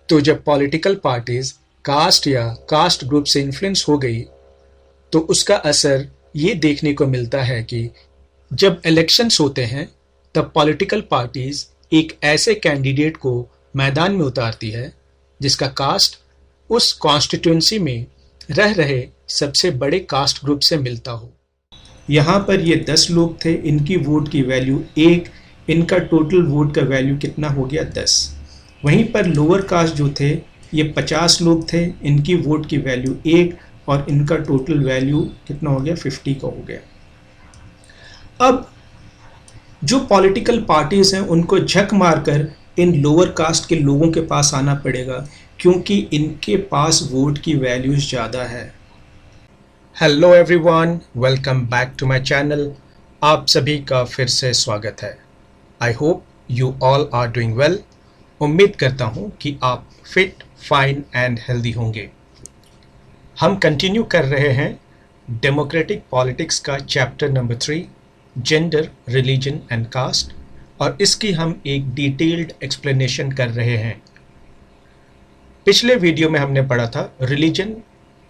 तो जब political parties cast या कास्ट ग्रुप से इन्फ्लुएंस हो गई तो उसका असर ये देखने को मिलता है कि जब इलेक्शंस होते हैं तब पॉलिटिकल पार्टीज एक ऐसे कैंडिडेट को मैदान में उतारती है जिसका कास्ट उस कॉन्स्टिट्यूंसी में रह रहे सबसे बड़े कास्ट ग्रुप से मिलता हो। यहाँ पर ये 10 लोग थे, इनकी वोट की वैल्यू 1, इनका टोटल वोट का वैल्यू कितना हो गया 10। वहीं पर लोअर कास्ट जो थे ये 50 लोग थे, इनकी वोट की वैल्यू 1 और इनका टोटल वैल्यू कितना हो गया 50 का हो गया। अब जो पॉलिटिकल पार्टीज हैं उनको झक मारकर इन लोअर कास्ट के लोगों के पास आना पड़ेगा क्योंकि इनके पास वोट की वैल्यूज ज़्यादा है। Hello everyone, welcome back to my channel. आप सभी का फिर से स्वागत है। I hope you all are doing well. उम्मीद करता हूँ कि आप फिट, फाइन एंड हेल्दी होंगे। हम कंटिन्यू कर रहे हैं डेमोक्रेटिक पॉलिटिक्स का chapter number 3, gender, religion and caste, और इसकी हम एक डिटेल्ड एक्सप्लेनेशन कर रहे हैं। पिछले वीडियो में हमने पढ़ा था रिलीजन,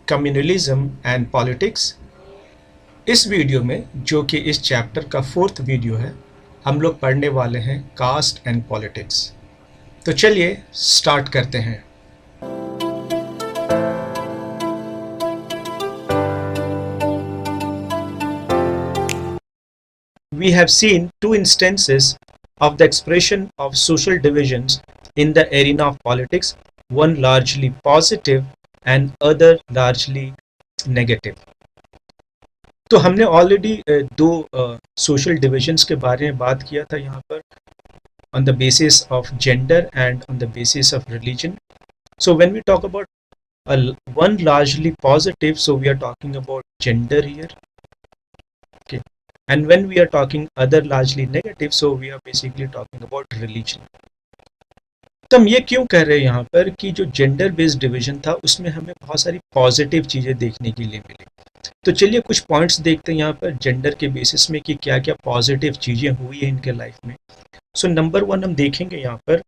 कम्युनलिज्म एंड पॉलिटिक्स। इस वीडियो में, जो कि इस चैप्टर का 4th वीडियो है, हम लोग पढ़ने वाले हैं कास्ट एंड पॉलिटिक्स। तो चलिए स्टार्ट करते हैं। We have seen two instances of the expression of social divisions in the arena of politics, one largely positive and other largely negative. तो हमने ऑलरेडी दो सोशल डिविजन्स के बारे में बात किया था यहाँ पर, on the basis of gender and on the basis of religion. So when we talk about one largely positive, so we are talking about gender here. Okay. And when we are talking other largely negative, so we are basically talking about religion. तो हम ये क्यों कह रहे हैं यहाँ पर कि जो जेंडर बेस्ड डिवीजन था उसमें हमें बहुत सारी पॉजिटिव चीज़ें देखने के लिए मिली। तो चलिए कुछ पॉइंट्स देखते हैं यहाँ पर जेंडर के बेसिस में कि क्या क्या पॉजिटिव चीज़ें हुई है इनके लाइफ में। सो नंबर 1 हम देखेंगे यहाँ पर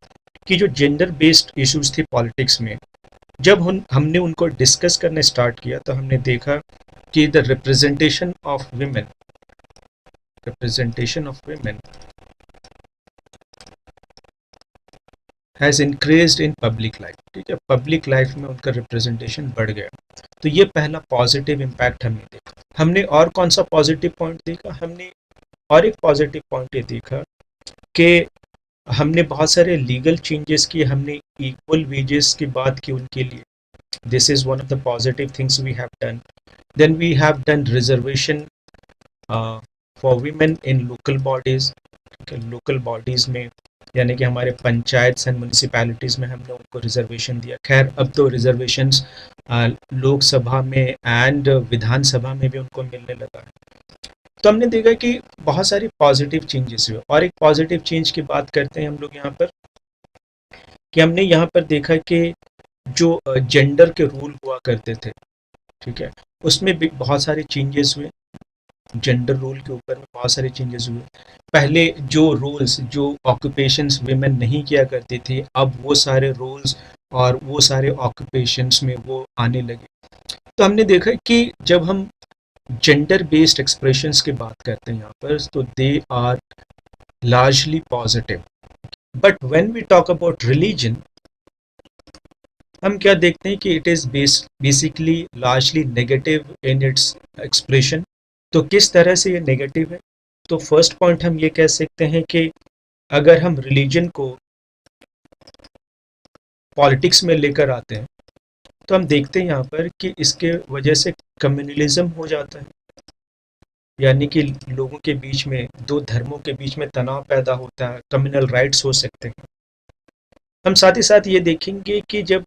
कि जो जेंडर बेस्ड इश्यूज थे पॉलिटिक्स में, जब हमने उनको डिस्कस करने स्टार्ट किया तो हमने देखा कि the representation of women has increased in public life. ठीक है, पब्लिक लाइफ में उनका रिप्रेजेंटेशन बढ़ गया। तो ये पहला पॉजिटिव इम्पैक्ट हमने देखा। हमने और कौन सा पॉजिटिव पॉइंट देखा? हमने और एक पॉजिटिव पॉइंट ये देखा कि हमने बहुत सारे लीगल चेंजेस किए, हमने इक्वल वेजेस की बात की उनके लिए। This is one of the positive things we have done. Then we have done reservation for women in local bodies. Local bodies में यानी कि हमारे पंचायत एंड म्यूनिसिपैलिटीज़ में हमने उनको रिजर्वेशन दिया। खैर अब तो रिजर्वेशंस लोकसभा में एंड विधानसभा में भी उनको मिलने लगा है। तो हमने देखा कि बहुत सारी पॉजिटिव चेंजेस हुए। और एक पॉजिटिव चेंज की बात करते हैं हम लोग यहाँ पर कि हमने यहाँ पर देखा कि जो जेंडर के रूल हुआ करते थे, ठीक है, उसमें भी बहुत सारे चेंजेस हुए। जेंडर रोल के ऊपर में बहुत सारे चेंजेस हुए। पहले जो रोल्स, जो ऑक्यूपेशंस विमेन नहीं किया करती थी, अब वो सारे रोल्स और वो सारे ऑक्यूपेशंस में वो आने लगे। तो हमने देखा कि जब हम जेंडर बेस्ड एक्सप्रेशंस की बात करते हैं यहाँ पर, तो they are largely positive. But when we talk about religion, हम क्या देखते हैं कि it is basically largely negative in its expression. तो किस तरह से ये नेगेटिव है? तो फर्स्ट पॉइंट हम ये कह सकते हैं कि अगर हम रिलीजन को पॉलिटिक्स में लेकर आते हैं तो हम देखते हैं यहाँ पर कि इसके वजह से कम्युनलिज्म हो जाता है, यानी कि लोगों के बीच में, दो धर्मों के बीच में तनाव पैदा होता है, कम्युनल राइट्स हो सकते हैं। हम साथ ही साथ ये देखेंगे कि जब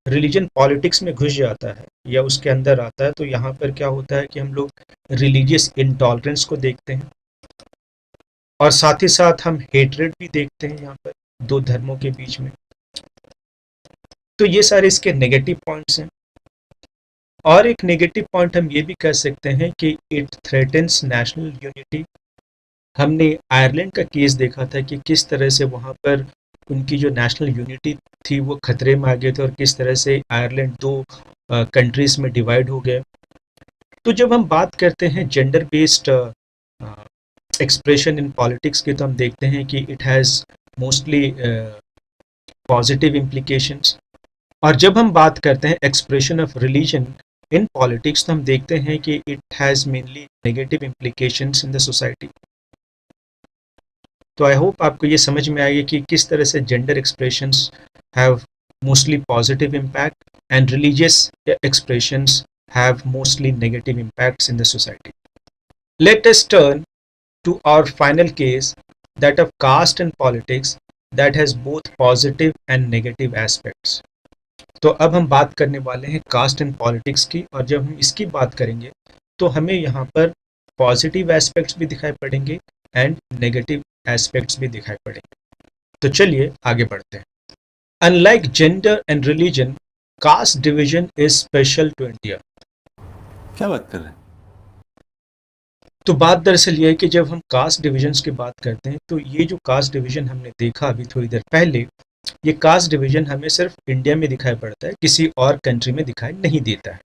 रिलीजन पॉलिटिक्स में घुस जाता है या उसके अंदर आता है तो यहाँ पर क्या होता है कि हम लोग रिलीजियस इंटॉलरेंस को देखते हैं और साथ ही साथ हम हेट्रेड भी देखते हैं यहाँ पर दो धर्मों के बीच में। तो ये सारे इसके नेगेटिव पॉइंट्स हैं। और एक नेगेटिव पॉइंट हम ये भी कह सकते हैं कि इट थ्रेटन्स नेशनल यूनिटी। हमने आयरलैंड का केस देखा था कि किस तरह से वहाँ पर उनकी जो नेशनल यूनिटी थी वो खतरे में आ गए थे और किस तरह से आयरलैंड दो कंट्रीज में डिवाइड हो गए। तो जब हम बात करते हैं gender based expression in politics की, तो हम देखते हैं कि it has mostly positive implications. और जब हम बात करते हैं expression of religion in politics, तो हम देखते हैं कि it has mainly negative implications in the society. तो आई होप आपको ये समझ में आएगी कि किस तरह से gender expressions have mostly positive impact and religious expressions have mostly negative impacts in the society. Let us turn to our final case, that of caste and politics, that has both positive and negative aspects. तो अब हम बात करने वाले हैं cast and politics की, और जब हम इसकी बात करेंगे तो हमें यहाँ पर पॉजिटिव एस्पेक्ट्स भी दिखाई पड़ेंगे एंड नेगेटिव एस्पेक्ट्स भी दिखाई पड़ेंगे। तो चलिए आगे बढ़ते हैं। Unlike gender and religion, caste division is special to India. क्या बात कर रहे हैं? तो बात दरअसल ये है कि जब हम कास्ट डिविजन्स की बात करते हैं, तो ये जो कास्ट डिवीजन हमने देखा अभी थोड़ी देर पहले, ये कास्ट डिवीजन हमें सिर्फ इंडिया में दिखाई पड़ता है, किसी और कंट्री में दिखाई नहीं देता है।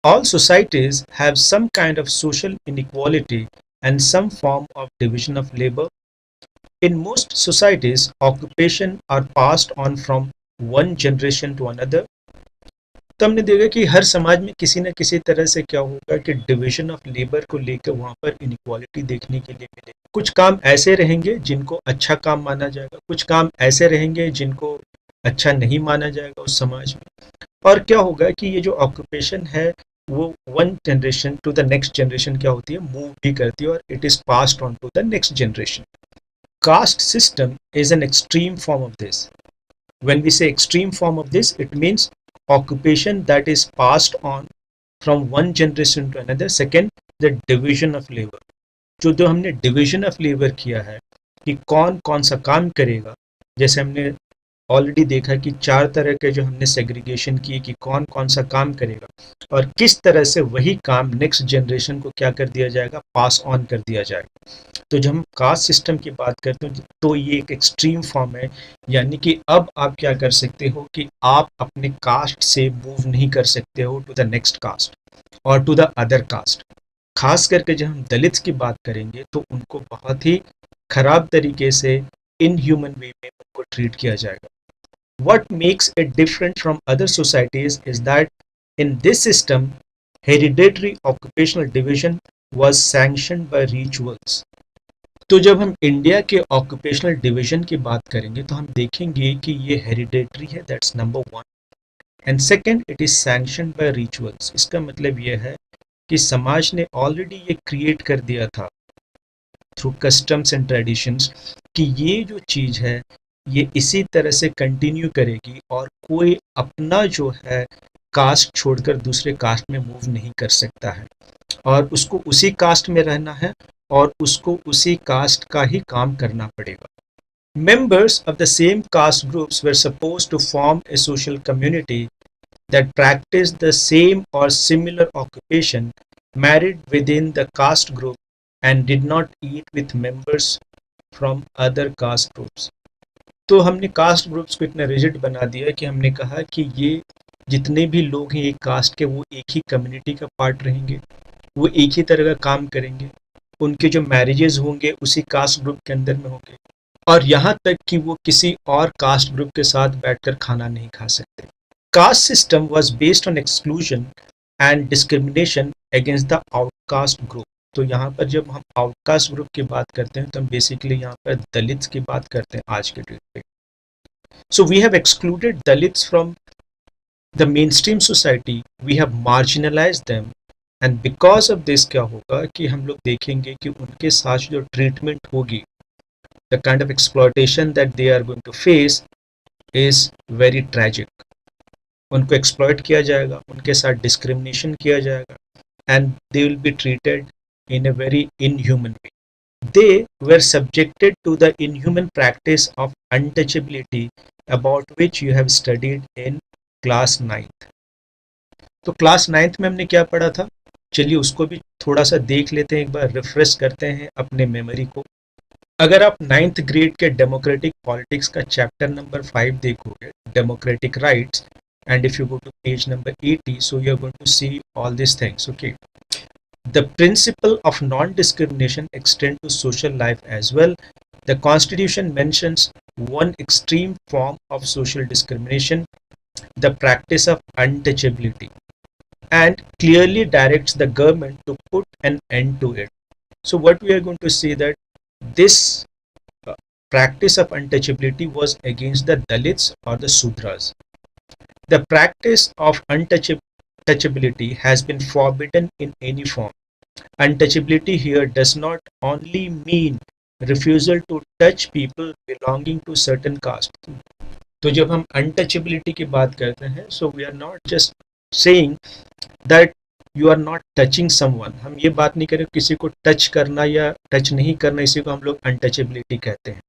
All societies have some kind of social inequality and some form of division of labour. In most societies occupation are passed on from one generation to another. तो हमने देखा कि हर समाज में किसी न किसी तरह से क्या होगा कि डिवीजन ऑफ लेबर को लेकर वहाँ पर इनइक्वालिटी देखने के लिए मिलेगी। कुछ काम ऐसे रहेंगे जिनको अच्छा काम माना जाएगा, कुछ काम ऐसे रहेंगे जिनको अच्छा नहीं माना जाएगा उस समाज में। और क्या होगा कि ये जो ऑक्यूपेशन है वो one generation to the next generation क्या होती है, मूव भी करती है, और it is passed on to the next generation. Caste system is an extreme form of this. When we say extreme form of this, it means occupation that is passed on from one generation to another. Second, the division of labor. जो हमने division of labor किया है कि कौन कौन सा काम करेगा, जैसे हमने ऑलरेडी देखा कि 4 तरह के जो हमने सेग्रीगेशन किए कि कौन कौन सा काम करेगा और किस तरह से वही काम नेक्स्ट जनरेशन को क्या कर दिया जाएगा, पास ऑन कर दिया जाएगा। तो जब हम कास्ट सिस्टम की बात करते हैं तो ये एक एक्सट्रीम फॉर्म है, यानी कि अब आप क्या कर सकते हो कि आप अपने कास्ट से मूव नहीं कर सकते हो टू द नेक्स्ट कास्ट और टू द अदर कास्ट। खास करके जब हम दलित्स की बात करेंगे तो उनको बहुत ही खराब तरीके से इनह्यूमन वे में उनको ट्रीट किया जाएगा। What makes it different from other societies is that in this system, hereditary occupational division was sanctioned by rituals. तो जब हम इंडिया के ऑक्यूपेशनल डिवीजन की बात करेंगे तो हम देखेंगे कि ये हेरिडेटरी है, that's number 1, and second it is sanctioned by rituals. इसका मतलब ये है कि समाज ने ऑलरेडी ये क्रिएट कर दिया था थ्रू कस्टम्स एंड ट्रेडिशंस कि ये जो चीज़ है ये इसी तरह से कंटिन्यू करेगी और कोई अपना जो है कास्ट छोड़कर दूसरे कास्ट में मूव नहीं कर सकता है और उसको उसी कास्ट में रहना है और उसको उसी कास्ट का ही काम करना पड़ेगा। Members of the same caste groups were supposed to form a social community that practiced the same or similar occupation, married within the caste group, and did not eat with members from other caste groups. तो हमने caste groups को इतना rigid बना दिया कि हमने कहा कि ये जितने भी लोग हैं एक कास्ट के वो एक ही कम्युनिटी का पार्ट रहेंगे, वो एक ही तरह का काम करेंगे, उनके जो मैरिजेस होंगे उसी कास्ट ग्रुप के अंदर में होंगे और यहाँ तक कि वो किसी और कास्ट ग्रुप के साथ बैठकर खाना नहीं खा सकते। Caste system was based on exclusion and discrimination against the outcast group. तो यहाँ पर जब हम आउटकास्ट ग्रुप की बात करते हैं तो हम बेसिकली यहाँ पर दलित्स की बात करते हैं आज के डेट पे। So we have excluded Dalits from the mainstream society, we have marginalised them, and because of this क्या होगा कि हम लोग देखेंगे कि उनके साथ जो ट्रीटमेंट होगी, the kind of exploitation that they are going to face is very tragic. उनको एक्सप्लॉयट किया जाएगा, उनके साथ डिस्क्रिमिनेशन किया जाएगा and they will be treated in a very inhuman way. They were subjected to the inhuman practice of untouchability about which you have studied in class 9th. तो class 9th में हमने क्या पढ़ा था, चलिए उसको भी थोड़ा सा देख लेते हैं, एक बार रिफ्रेश करते हैं अपने मेमोरी को। अगर आप 9th ग्रेड के डेमोक्रेटिक पॉलिटिक्स का चैप्टर नंबर 5 देखोगे, democratic rights, and if you go to page number 80, so you're going to see all these things. Okay, the principle of non-discrimination extend to social life as well. The constitution mentions one extreme form of social discrimination, the practice of untouchability, and clearly directs the government to put an end to it. So what we are going to see that this practice of untouchability was against the Dalits or the Sudras. The practice of untouchability has been forbidden in any form. Untouchability here does not only mean refusal to touch people belonging to certain caste. तो जब हम untouchability की बात करते हैं, so we are not just saying that you are not touching someone. हम ये बात नहीं करें किसी को टच करना या टच नहीं करना, इसी को हम लोग untouchability कहते हैं.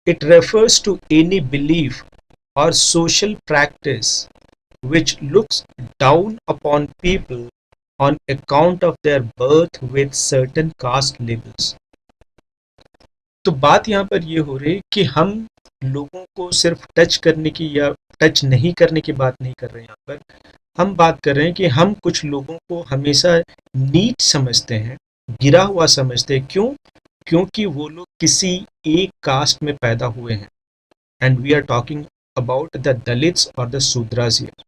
It refers to any belief or social practice which looks down upon people on account of their birth with certain caste labels. तो बात यहाँ पर ये हो रही है कि हम लोगों को सिर्फ टच करने की या टच नहीं करने की बात नहीं कर रहे हैं. यहाँ पर हम बात कर रहे हैं कि हम कुछ लोगों को हमेशा नीच समझते हैं, गिरा हुआ समझते हैं. क्यों? क्योंकि वो लोग किसी एक कास्ट में पैदा हुए हैं. And we are talking about the Dalits or the Sudras here.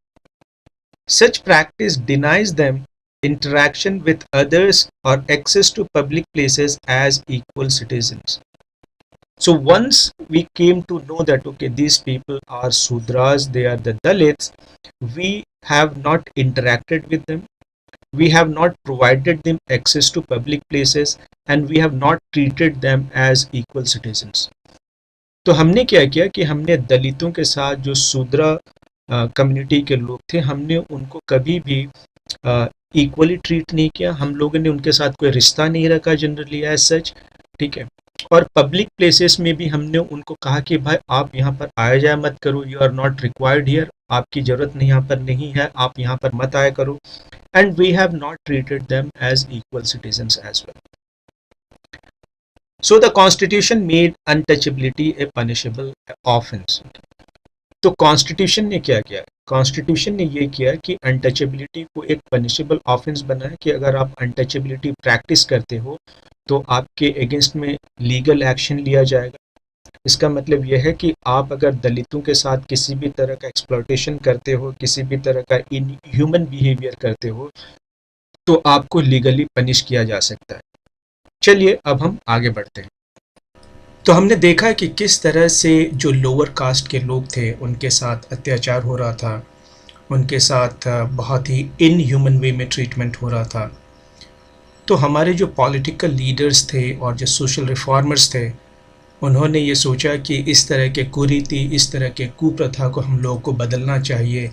Such practice denies them interaction with others or access to public places as equal citizens. So once we came to know that okay, these people are Sudras, they are the Dalits, we have not interacted with them, we have not provided them access to public places, and we have not treated them as equal citizens. तो हमने क्या किया कि हमने दलितों के साथ जो शूद्र कम्युनिटी के लोग थे, हमने उनको कभी भी इक्वली ट्रीट नहीं किया. हम लोगों ने उनके साथ कोई रिश्ता नहीं रखा जनरली एज सच. ठीक है. और पब्लिक प्लेसेस में भी हमने उनको कहा कि भाई आप यहाँ पर आया जाया मत करो, you are not required here, आपकी ज़रूरत नहीं यहाँ पर नहीं है, आप यहाँ पर मत आया करो. And we have not treated them as equal citizens as well. So the constitution made untouchability a punishable offense. तो कॉन्स्टिट्यूशन ने क्या किया? कॉन्स्टिट्यूशन ने ये किया कि अनटचेबिलिटी को एक पनिशेबल ऑफेंस बनाया कि अगर आप अनटचेबिलिटी प्रैक्टिस करते हो तो आपके अगेंस्ट में लीगल एक्शन लिया जाएगा. इसका मतलब यह है कि आप अगर दलितों के साथ किसी भी तरह का एक्सप्लॉयटेशन करते हो, किसी भी तरह का इनह्यूमन बिहेवियर करते हो, तो आपको लीगली पनिश किया जा सकता है. चलिए अब हम आगे बढ़ते हैं. तो हमने देखा कि किस तरह से जो लोअर कास्ट के लोग थे उनके साथ अत्याचार हो रहा था, उनके साथ बहुत ही इनह्यूमन वे में ट्रीटमेंट हो रहा था. तो हमारे जो पॉलिटिकल लीडर्स थे और जो सोशल रिफॉर्मर्स थे, उन्होंने ये सोचा कि इस तरह के कुरीति, इस तरह के कुप्रथा को हम लोगों को बदलना चाहिए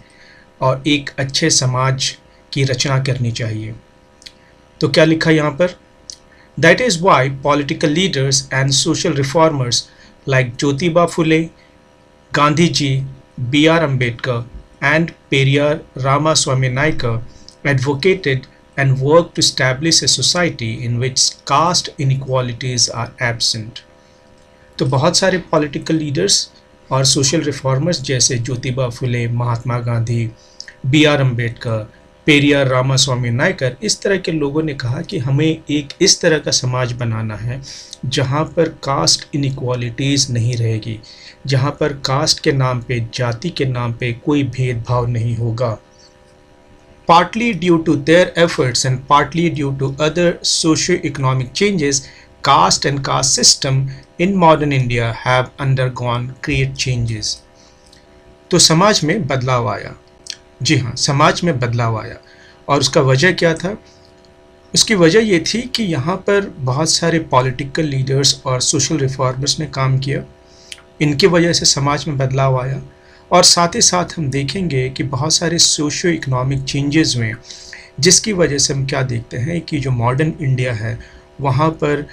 और एक अच्छे समाज की रचना करनी चाहिए. तो क्या लिखा यहाँ पर? That is why political leaders and social reformers like Jyotiba Phule, Gandhiji, B.R. Ambedkar and Periyar Ramaswamy Naicker advocated and worked to establish a society in which caste inequalities are absent. तो बहुत सारे political leaders और social reformers जैसे Jyotiba Phule, Mahatma Gandhi, B.R. Ambedkar, Periyar Ramaswamy Naikar, इस तरह के लोगों ने कहा कि हमें एक इस तरह का समाज बनाना है जहां पर कास्ट इनइक्वालिटीज़ नहीं रहेगी, जहां पर कास्ट के नाम पे, जाति के नाम पे कोई भेदभाव नहीं होगा. Partly due to their efforts and partly due to other socio-economic changes, caste and caste system in modern India have undergone great changes. तो समाज में बदलाव आया. जी हाँ, समाज में बदलाव आया. और उसका वजह क्या था? उसकी वजह ये थी कि यहाँ पर बहुत सारे पॉलिटिकल लीडर्स और सोशल रिफॉर्मर्स ने काम किया. इनकी वजह से समाज में बदलाव आया. और साथ ही साथ हम देखेंगे कि बहुत सारे सोशियो इकोनॉमिक चेंजेस हुए, जिसकी वजह से हम क्या देखते हैं कि जो मॉडर्न इंडिया है वहाँ पर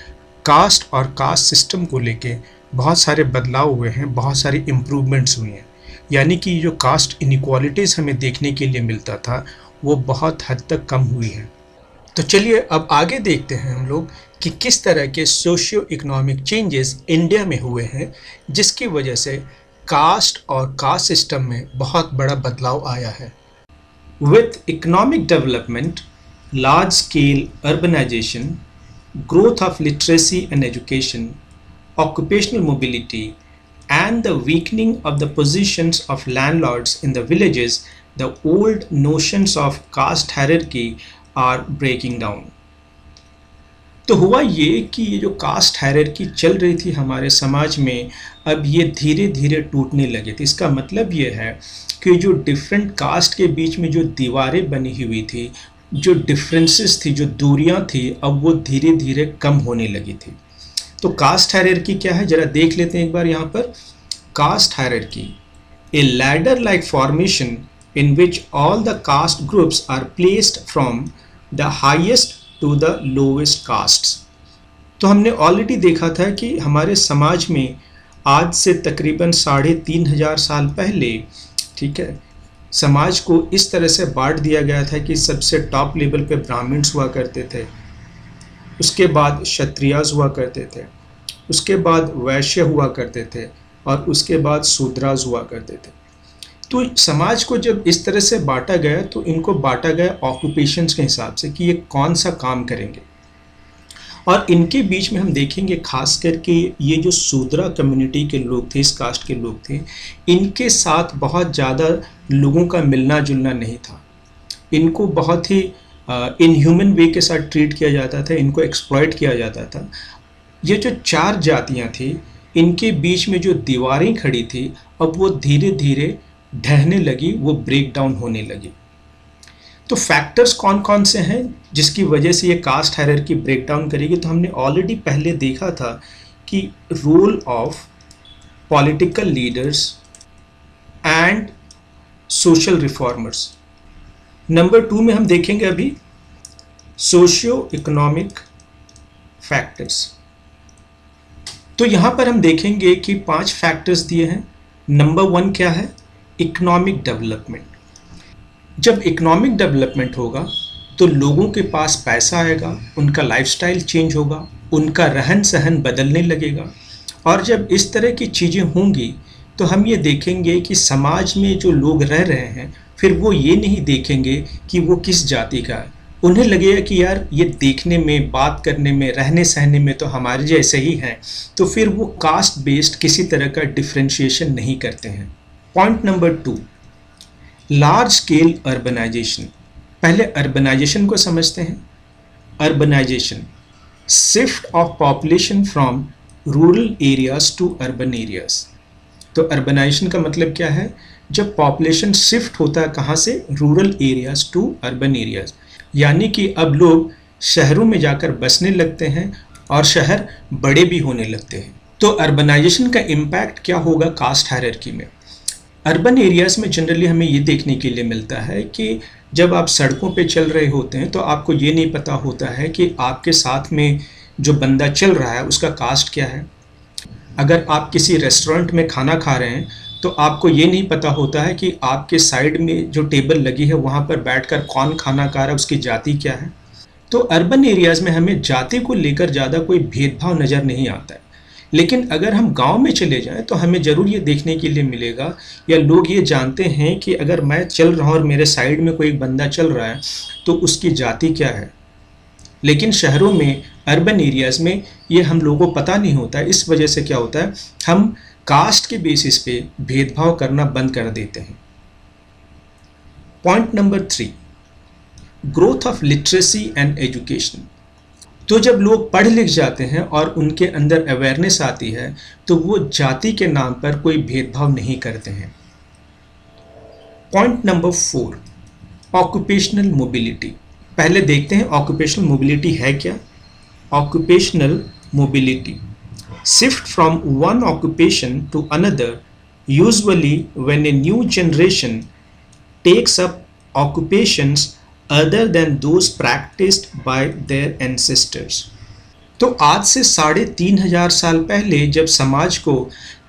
कास्ट और कास्ट सिस्टम को लेके बहुत सारे बदलाव हुए हैं, बहुत सारी इम्प्रूवमेंट्स हुई हैं. यानी कि जो कास्ट इनइक्वालिटीज़ हमें देखने के लिए मिलता था वो बहुत हद तक कम हुई है. तो चलिए अब आगे देखते हैं हम लोग कि किस तरह के सोशियो इकोनॉमिक चेंजेस इंडिया में हुए हैं, जिसकी वजह से कास्ट और कास्ट सिस्टम में बहुत बड़ा बदलाव आया है। With economic development, large scale urbanization, growth of literacy and education, occupational mobility, and the weakening of the positions of landlords in the villages, the old notions of caste hierarchy are breaking down. तो हुआ ये कि ये जो cast hierarchy चल रही थी हमारे समाज में, अब ये धीरे धीरे टूटने लगे थे। इसका मतलब ये है कि जो डिफरेंट कास्ट के बीच में जो दीवारें बनी हुई थी, जो डिफरेंसेस थी, जो दूरियां थी, अब वो धीरे धीरे कम होने लगी थी। तो कास्ट हायरार्की क्या है, जरा देख लेते हैं एक बार यहाँ पर। Caste hierarchy, a ladder like formation in which all the caste groups are placed from the highest to the lowest castes. तो हमने ऑलरेडी देखा था कि हमारे समाज में आज से तकरीबन 3500 साल पहले, ठीक है, समाज को इस तरह से बांट दिया गया था कि सबसे टॉप लेवल पे ब्राह्मण्स हुआ करते थे, उसके बाद क्षत्रियास हुआ करते थे, उसके बाद वैश्य हुआ करते थे, और उसके बाद शूद्रास हुआ करते थे। तो समाज को जब इस तरह से बांटा गया तो इनको बांटा गया ऑक्यूपेशंस के हिसाब से कि ये कौन सा काम करेंगे। और इनके बीच में हम देखेंगे खास करके ये जो शूद्रा कम्युनिटी के लोग थे, इस कास्ट के लोग थे, इनके साथ बहुत ज़्यादा लोगों का मिलना जुलना नहीं था। इनको बहुत ही इनह्यूमन वे के साथ ट्रीट किया जाता था, इनको एक्सप्लॉइट किया जाता था। ये जो 4 जातियां थी, इनके बीच में जो दीवारें खड़ी थी, अब वो धीरे धीरे ढहने लगी, वो ब्रेक डाउन होने लगी। तो फैक्टर्स कौन कौन से हैं जिसकी वजह से ये कास्ट हायरार्की ब्रेक डाउन करेगी? तो हमने ऑलरेडी पहले देखा था कि role of political leaders and social reformers. Number 2 में हम देखेंगे अभी सोशियो इकोनॉमिक फैक्टर्स। तो यहाँ पर हम देखेंगे कि 5 फैक्टर्स दिए हैं। नंबर 1 क्या है? Economic development. जब इकोनॉमिक डेवलपमेंट होगा तो लोगों के पास पैसा आएगा, उनका लाइफस्टाइल चेंज होगा, उनका रहन सहन बदलने लगेगा। और जब इस तरह की चीज़ें होंगी तो हम ये देखेंगे कि समाज में जो लोग रह रहे हैं, फिर वो ये नहीं देखेंगे कि वो किस जाति का है। उन्हें लगेगा कि यार ये देखने में, बात करने में, रहने सहने में तो हमारे जैसे ही हैं, तो फिर वो कास्ट बेस्ड किसी तरह का डिफ्रेंशिएशन नहीं करते हैं। Point number 2, large scale urbanisation. पहले अर्बनाइजेशन को समझते हैं। Urbanisation, shift of population from rural areas to urban areas. तो अर्बनाइजेशन का मतलब क्या है? जब पॉपुलेशन शिफ्ट होता है कहाँ से? Rural areas to urban areas. यानी कि अब लोग शहरों में जाकर बसने लगते हैं और शहर बड़े भी होने लगते हैं। तो अर्बनाइजेशन का इम्पैक्ट क्या होगा कास्ट हायरार्की में? अर्बन एरियाज़ में जनरली हमें ये देखने के लिए मिलता है कि जब आप सड़कों पे चल रहे होते हैं तो आपको ये नहीं पता होता है कि आपके साथ में जो बंदा चल रहा है उसका कास्ट क्या है। अगर आप किसी रेस्टोरेंट में खाना खा रहे हैं तो आपको ये नहीं पता होता है कि आपके साइड में जो टेबल लगी है वहाँ पर बैठकर कौन खाना खा रहा है, उसकी जाति क्या है। तो अर्बन एरियाज़ में हमें जाति को लेकर ज़्यादा कोई भेदभाव नज़र नहीं आता है। लेकिन अगर हम गांव में चले जाएं तो हमें ज़रूर ये देखने के लिए मिलेगा, या लोग ये जानते हैं कि अगर मैं चल रहा हूँ और मेरे साइड में कोई बंदा चल रहा है तो उसकी जाति क्या है। लेकिन शहरों में, अर्बन एरियाज़ में ये हम लोगों को पता नहीं होता है। इस वजह से क्या होता है, हम कास्ट के बेसिस पे भेदभाव करना बंद कर देते हैं। Point number 3, growth of literacy and education. तो जब लोग पढ़ लिख जाते हैं और उनके अंदर अवेयरनेस आती है तो वो जाति के नाम पर कोई भेदभाव नहीं करते हैं। Point number 4, occupational mobility. पहले देखते हैं ऑक्यूपेशनल मोबिलिटी है क्या। Occupational mobility, shift from one occupation to another, usually when a new generation takes up occupations other than those practiced by their ancestors। तो आज से 3500 साल पहले जब समाज को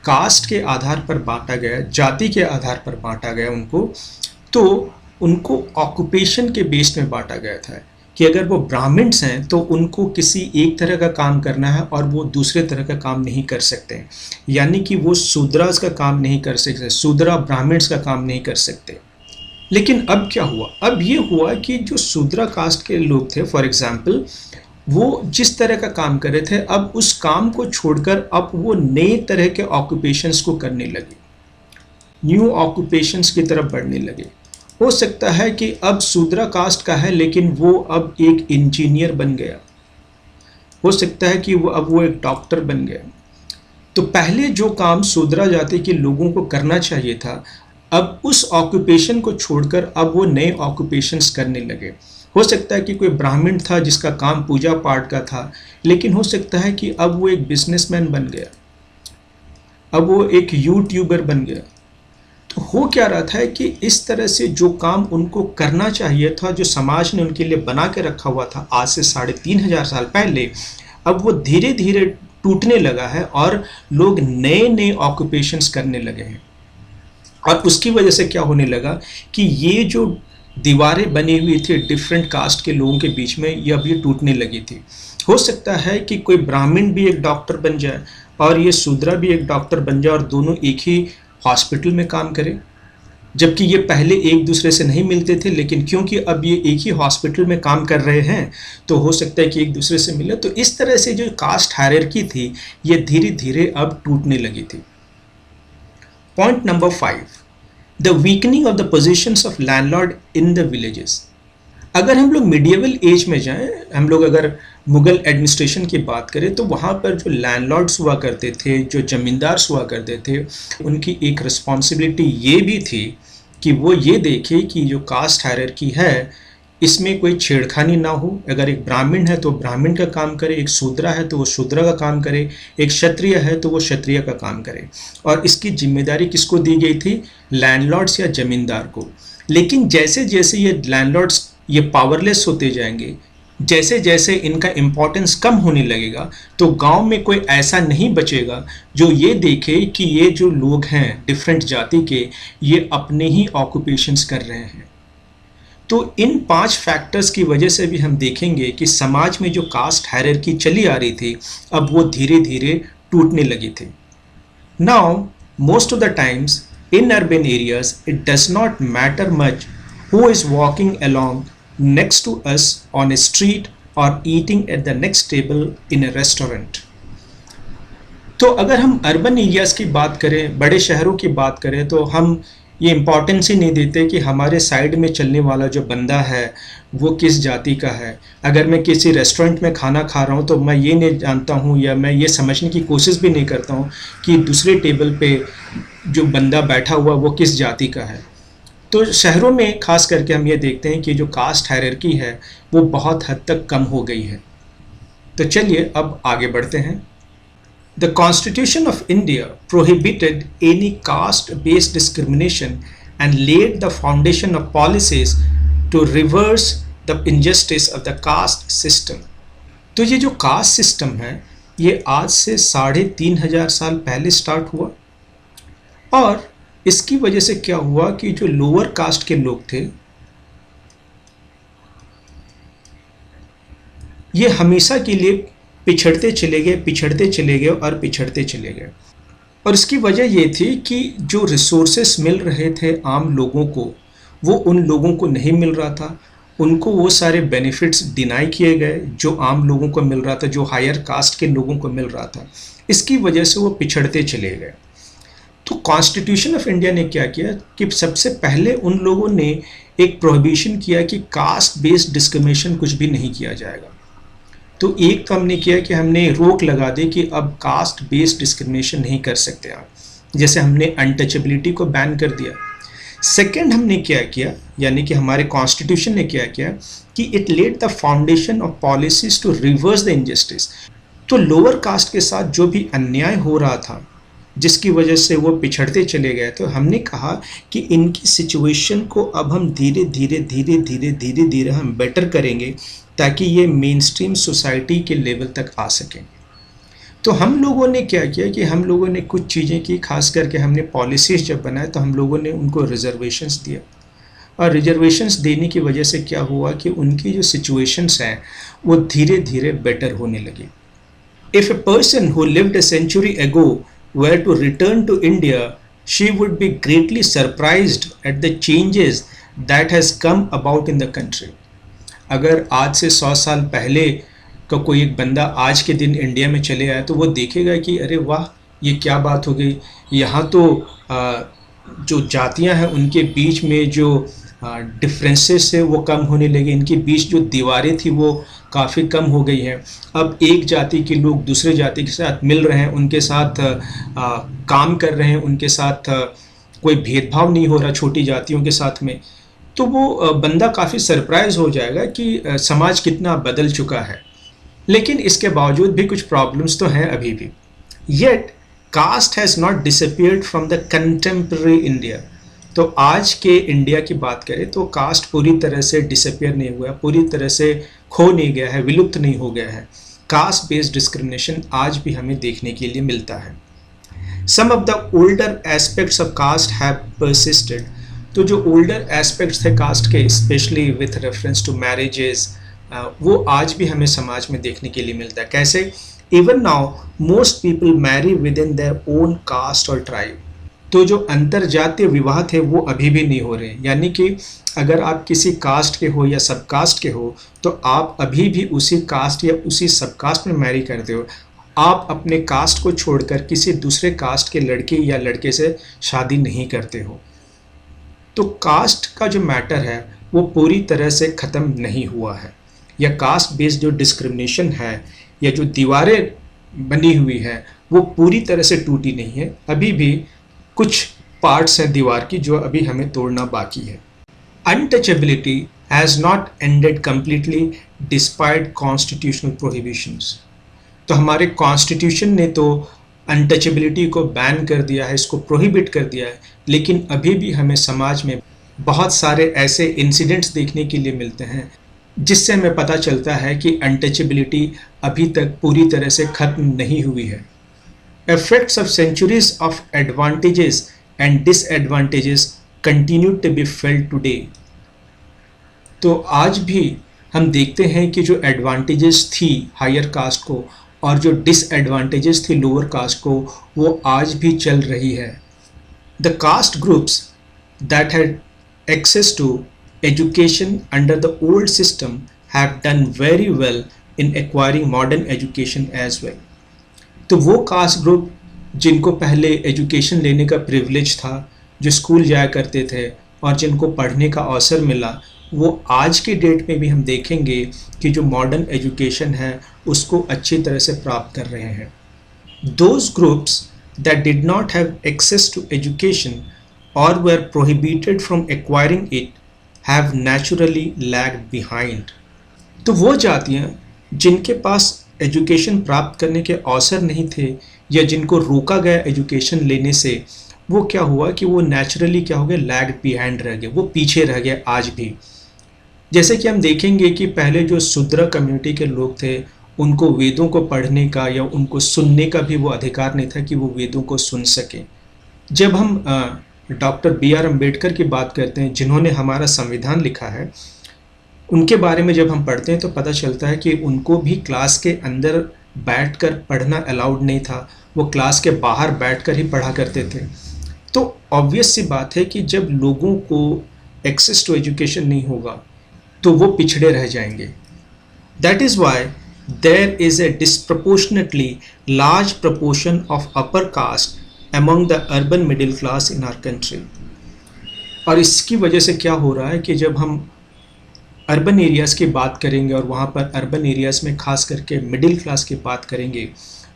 कास्ट के आधार पर बांटा गया, जाति के आधार पर बांटा गया उनको, तो उनको ऑक्यूपेशन के बेस में बांटा गया था कि अगर वो ब्राह्मण्स हैं तो उनको किसी एक तरह का काम करना है और वो दूसरे तरह का काम नहीं कर सकते, यानी कि वो शूद्रास का काम नहीं कर सकते, शूद्रा ब्राह्मण्स का काम नहीं कर सकते। लेकिन अब क्या हुआ? अब ये हुआ कि जो शूद्रा कास्ट के लोग थे, फॉर एग्जाम्पल, वो जिस तरह का काम कर रहे थे, अब उस काम को छोड़कर अब वो नए तरह के ऑक्यूपेशंस को करने लगे, न्यू ऑक्यूपेशंस की तरफ बढ़ने लगे। हो सकता है कि अब शूद्रा कास्ट का है लेकिन वो अब एक इंजीनियर बन गया, हो सकता है कि वो एक डॉक्टर बन गया। तो पहले जो काम शूद्रा जाति के लोगों को करना चाहिए था, अब उस ऑक्यूपेशन को छोड़कर अब वो नए ऑक्यूपेशंस करने लगे। हो सकता है कि कोई ब्राह्मण था जिसका काम पूजा पाठ का था, लेकिन हो सकता है कि अब वो एक बिजनेसमैन बन गया, अब वो एक यूट्यूबर बन गया। तो हो क्या रहा था कि इस तरह से जो काम उनको करना चाहिए था, जो समाज ने उनके लिए बना के रखा हुआ था आज से 3500 साल पहले, अब वो धीरे धीरे टूटने लगा है और लोग नए नए ऑक्यूपेशंस करने लगे हैं। और उसकी वजह से क्या होने लगा कि ये जो दीवारें बनी हुई थी डिफरेंट कास्ट के लोगों के बीच में, ये अब ये टूटने लगी थी। हो सकता है कि कोई ब्राह्मण भी एक डॉक्टर बन जाए और ये शूद्रा भी एक डॉक्टर बन जाए और दोनों एक ही हॉस्पिटल में काम करें, जबकि ये पहले एक दूसरे से नहीं मिलते थे, लेकिन क्योंकि अब ये एक ही हॉस्पिटल में काम कर रहे हैं तो हो सकता है कि एक दूसरे से मिले। तो इस तरह से जो कास्ट हायरार्की थी ये धीरे धीरे अब टूटने लगी थी। Point number 5, the weakening of the positions of landlord in the villages. अगर हम लोग मिडिएवल एज में जाएं, हम लोग अगर मुगल एडमिनिस्ट्रेशन की बात करें तो वहाँ पर जो लैंडलॉर्ड्स हुआ करते थे, जो ज़मींदार हुआ करते थे, उनकी एक रिस्पॉन्सिबिलिटी ये भी थी कि वो ये देखे कि जो कास्ट हायरार्की है इसमें कोई छेड़खानी ना हो। अगर एक ब्राह्मण है तो ब्राह्मण का काम करे, एक शूद्रा है तो वो शूद्रा का काम करे, एक क्षत्रिय है तो वो क्षत्रिय का काम करे। और इसकी जिम्मेदारी किसको दी गई थी? लैंडलॉर्ड्स या जमींदार को। लेकिन जैसे जैसे ये लैंडलॉर्ड्स ये पावरलेस होते जाएंगे, जैसे जैसे इनका इम्पोर्टेंस कम होने लगेगा, तो गांव में कोई ऐसा नहीं बचेगा जो ये देखे कि ये जो लोग हैं डिफरेंट जाति के, ये अपने ही ऑक्यूपेशंस कर रहे हैं। तो इन 5 फैक्टर्स की वजह से भी हम देखेंगे कि समाज में जो कास्ट हायरार्की चली आ रही थी अब वो धीरे धीरे टूटने लगी थी। Now most of the times in urban areas it does not matter much who is walking along next to us on a street or eating at the next table in a restaurant। तो अगर हम urban areas की बात करें, बड़े शहरों की बात करें, तो हम ये इम्पोर्टेंस ही नहीं देते कि हमारे साइड में चलने वाला जो बंदा है वो किस जाति का है। अगर मैं किसी रेस्टोरेंट में खाना खा रहा हूँ तो मैं ये नहीं जानता हूँ या मैं ये समझने की कोशिश भी नहीं करता हूँ कि दूसरे टेबल पे जो बंदा बैठा हुआ वो किस जाति का है। तो शहरों में खास करके हम ये देखते हैं कि जो कास्ट हायरार्की है वो बहुत हद तक कम हो गई है। तो चलिए अब आगे बढ़ते हैं। The Constitution of India prohibited any caste-based discrimination and laid the foundation of policies to reverse the injustice of the caste system। तो ये जो कास्ट सिस्टम है ये आज से 3500 साल पहले स्टार्ट हुआ और इसकी वजह से क्या हुआ कि जो लोअर कास्ट के लोग थे ये हमेशा के लिए पिछड़ते चले गए और इसकी वजह ये थी कि जो रिसोर्सेस मिल रहे थे आम लोगों को वो उन लोगों को नहीं मिल रहा था। उनको वो सारे बेनिफिट्स डिनाई किए गए जो आम लोगों को मिल रहा था, जो हायर कास्ट के लोगों को मिल रहा था। इसकी वजह से वो पिछड़ते चले गए। तो कॉन्स्टिट्यूशन ऑफ इंडिया ने क्या किया कि सबसे पहले उन लोगों ने एक प्रोहिबिशन किया कि कास्ट बेस्ड डिस्क्रिमिनेशन कुछ भी नहीं किया जाएगा। तो एक तो हमने किया कि हमने रोक लगा दी कि अब कास्ट बेस्ड डिस्क्रिमिनेशन नहीं कर सकते आप, जैसे हमने अनटचेबिलिटी को बैन कर दिया। सेकंड हमने क्या किया, यानी कि हमारे कॉन्स्टिट्यूशन ने क्या किया कि it led the foundation of policies to reverse the injustice. तो लोअर कास्ट के साथ जो भी अन्याय हो रहा था जिसकी वजह से वो पिछड़ते चले गए, तो हमने कहा कि इनकी सिचुएशन को अब हम धीरे धीरे हम बेटर करेंगे ताकि ये मेन स्ट्रीम सोसाइटी के लेवल तक आ सकें। तो हम लोगों ने क्या किया कि हम लोगों ने कुछ चीज़ें की, खास करके हमने पॉलिसीज़ जब बनाए तो हम लोगों ने उनको रिजर्वेशंस दिया और रिजर्वेशंस देने की वजह से क्या हुआ कि उनकी जो सिचुएशंस हैं वो धीरे धीरे बेटर होने लगी. If a person who lived a century ago were to return to India, she would be greatly surprised at the changes that has come about in the country. अगर आज से 100 साल पहले का कोई एक बंदा आज के दिन इंडिया में चले आया तो वो देखेगा कि अरे वाह, ये क्या बात हो गई. यहाँ तो जो जातियाँ हैं उनके बीच में जो डिफरेंसेस है वो कम होने लगे, इनके बीच जो दीवारें थी वो काफ़ी कम हो गई हैं. अब एक जाति के लोग दूसरे जाति के साथ मिल रहे हैं, उनके साथ काम कर रहे हैं, उनके साथ कोई भेदभाव नहीं हो रहा छोटी जातियों के साथ में. तो वो बंदा काफ़ी सरप्राइज हो जाएगा कि समाज कितना बदल चुका है. लेकिन इसके बावजूद भी कुछ प्रॉब्लम्स तो हैं अभी भी. Yet caste has not disappeared from the contemporary India. तो आज के इंडिया की बात करें तो कास्ट पूरी तरह से डिसअपियर नहीं हुआ, पूरी तरह से खो नहीं गया है, विलुप्त नहीं हो गया है. कास्ट बेस्ड डिस्क्रिमिनेशन आज भी हमें देखने के लिए मिलता है. Some of the older aspects of caste have persisted. तो जो ओल्डर एस्पेक्ट्स थे कास्ट के, specially with reference to marriages, वो आज भी हमें समाज में देखने के लिए मिलता है. कैसे? Even now most people marry within their own caste और ट्राइब. तो जो अंतरजातीय विवाह थे वो अभी भी नहीं हो रहे. यानी कि अगर आप किसी कास्ट के हो या सब कास्ट के हो तो आप अभी भी उसी कास्ट या उसी सब कास्ट में मैरी करते हो. आप अपने कास्ट को छोड़कर किसी दूसरे कास्ट के लड़के या लड़के से शादी नहीं करते हो. तो कास्ट का जो मैटर है वो पूरी तरह से ख़त्म नहीं हुआ है. या कास्ट बेस्ड जो डिस्क्रिमिनेशन है या जो दीवारें बनी हुई है वो पूरी तरह से टूटी नहीं है. अभी भी कुछ पार्ट्स हैं दीवार की जो अभी हमें तोड़ना बाकी है. Untouchability has not ended completely despite constitutional prohibitions. तो हमारे कॉन्स्टिट्यूशन ने तो अनटचेबिलिटी को बैन कर दिया है, इसको प्रोहिबिट कर दिया है, लेकिन अभी भी हमें समाज में बहुत सारे ऐसे इंसिडेंट्स देखने के लिए मिलते हैं जिससे हमें पता चलता है कि अनटचेबिलिटी अभी तक पूरी तरह से ख़त्म नहीं हुई है. Effects of centuries of advantages and disadvantages continue to be felt today. तो आज भी हम देखते हैं कि जो एडवांटेजेस थी हायर कास्ट को और जो डिसएडवांटेजेस थी लोअर कास्ट को वो आज भी चल रही है. The caste groups that had access to education under the old system have done very well in acquiring modern education as well. तो वो कास्ट ग्रुप जिनको पहले एजुकेशन लेने का प्रिविलेज था, जो स्कूल जाया करते थे और जिनको पढ़ने का अवसर मिला, वो आज की डेट में भी हम देखेंगे कि जो मॉडर्न एजुकेशन है उसको अच्छी तरह से प्राप्त कर रहे हैं. Those groups that did not have access to education और were prohibited from acquiring it have naturally lagged behind. तो वो जातियाँ जिनके पास एजुकेशन प्राप्त करने के अवसर नहीं थे या जिनको रोका गया एजुकेशन लेने से, वो क्या हुआ कि वो नेचुरली क्या हो गया, लैग्ड बिहाइंड रह गए, वो पीछे रह गए आज भी. जैसे कि हम देखेंगे कि पहले जो शूद्र कम्युनिटी के लोग थे उनको वेदों को पढ़ने का या उनको सुनने का भी वो अधिकार नहीं था कि वो वेदों को सुन सकें. जब हम डॉक्टर B.R. अम्बेडकर की बात करते हैं जिन्होंने हमारा संविधान लिखा है, उनके बारे में जब हम पढ़ते हैं तो पता चलता है कि उनको भी क्लास के अंदर बैठकर पढ़ना अलाउड नहीं था, वो क्लास के बाहर बैठकर ही पढ़ा करते थे. तो ऑब्वियस सी बात है कि जब लोगों को एक्सेस टू एजुकेशन नहीं होगा तो वो पिछड़े रह जाएंगे. That is why there is a disproportionately large proportion of upper caste among the urban middle class in our country. और इसकी वजह से क्या हो रहा है कि जब हम अर्बन एरियाज़ की बात करेंगे और वहाँ पर अर्बन एरियाज़ में ख़ास करके मिडिल क्लास की बात करेंगे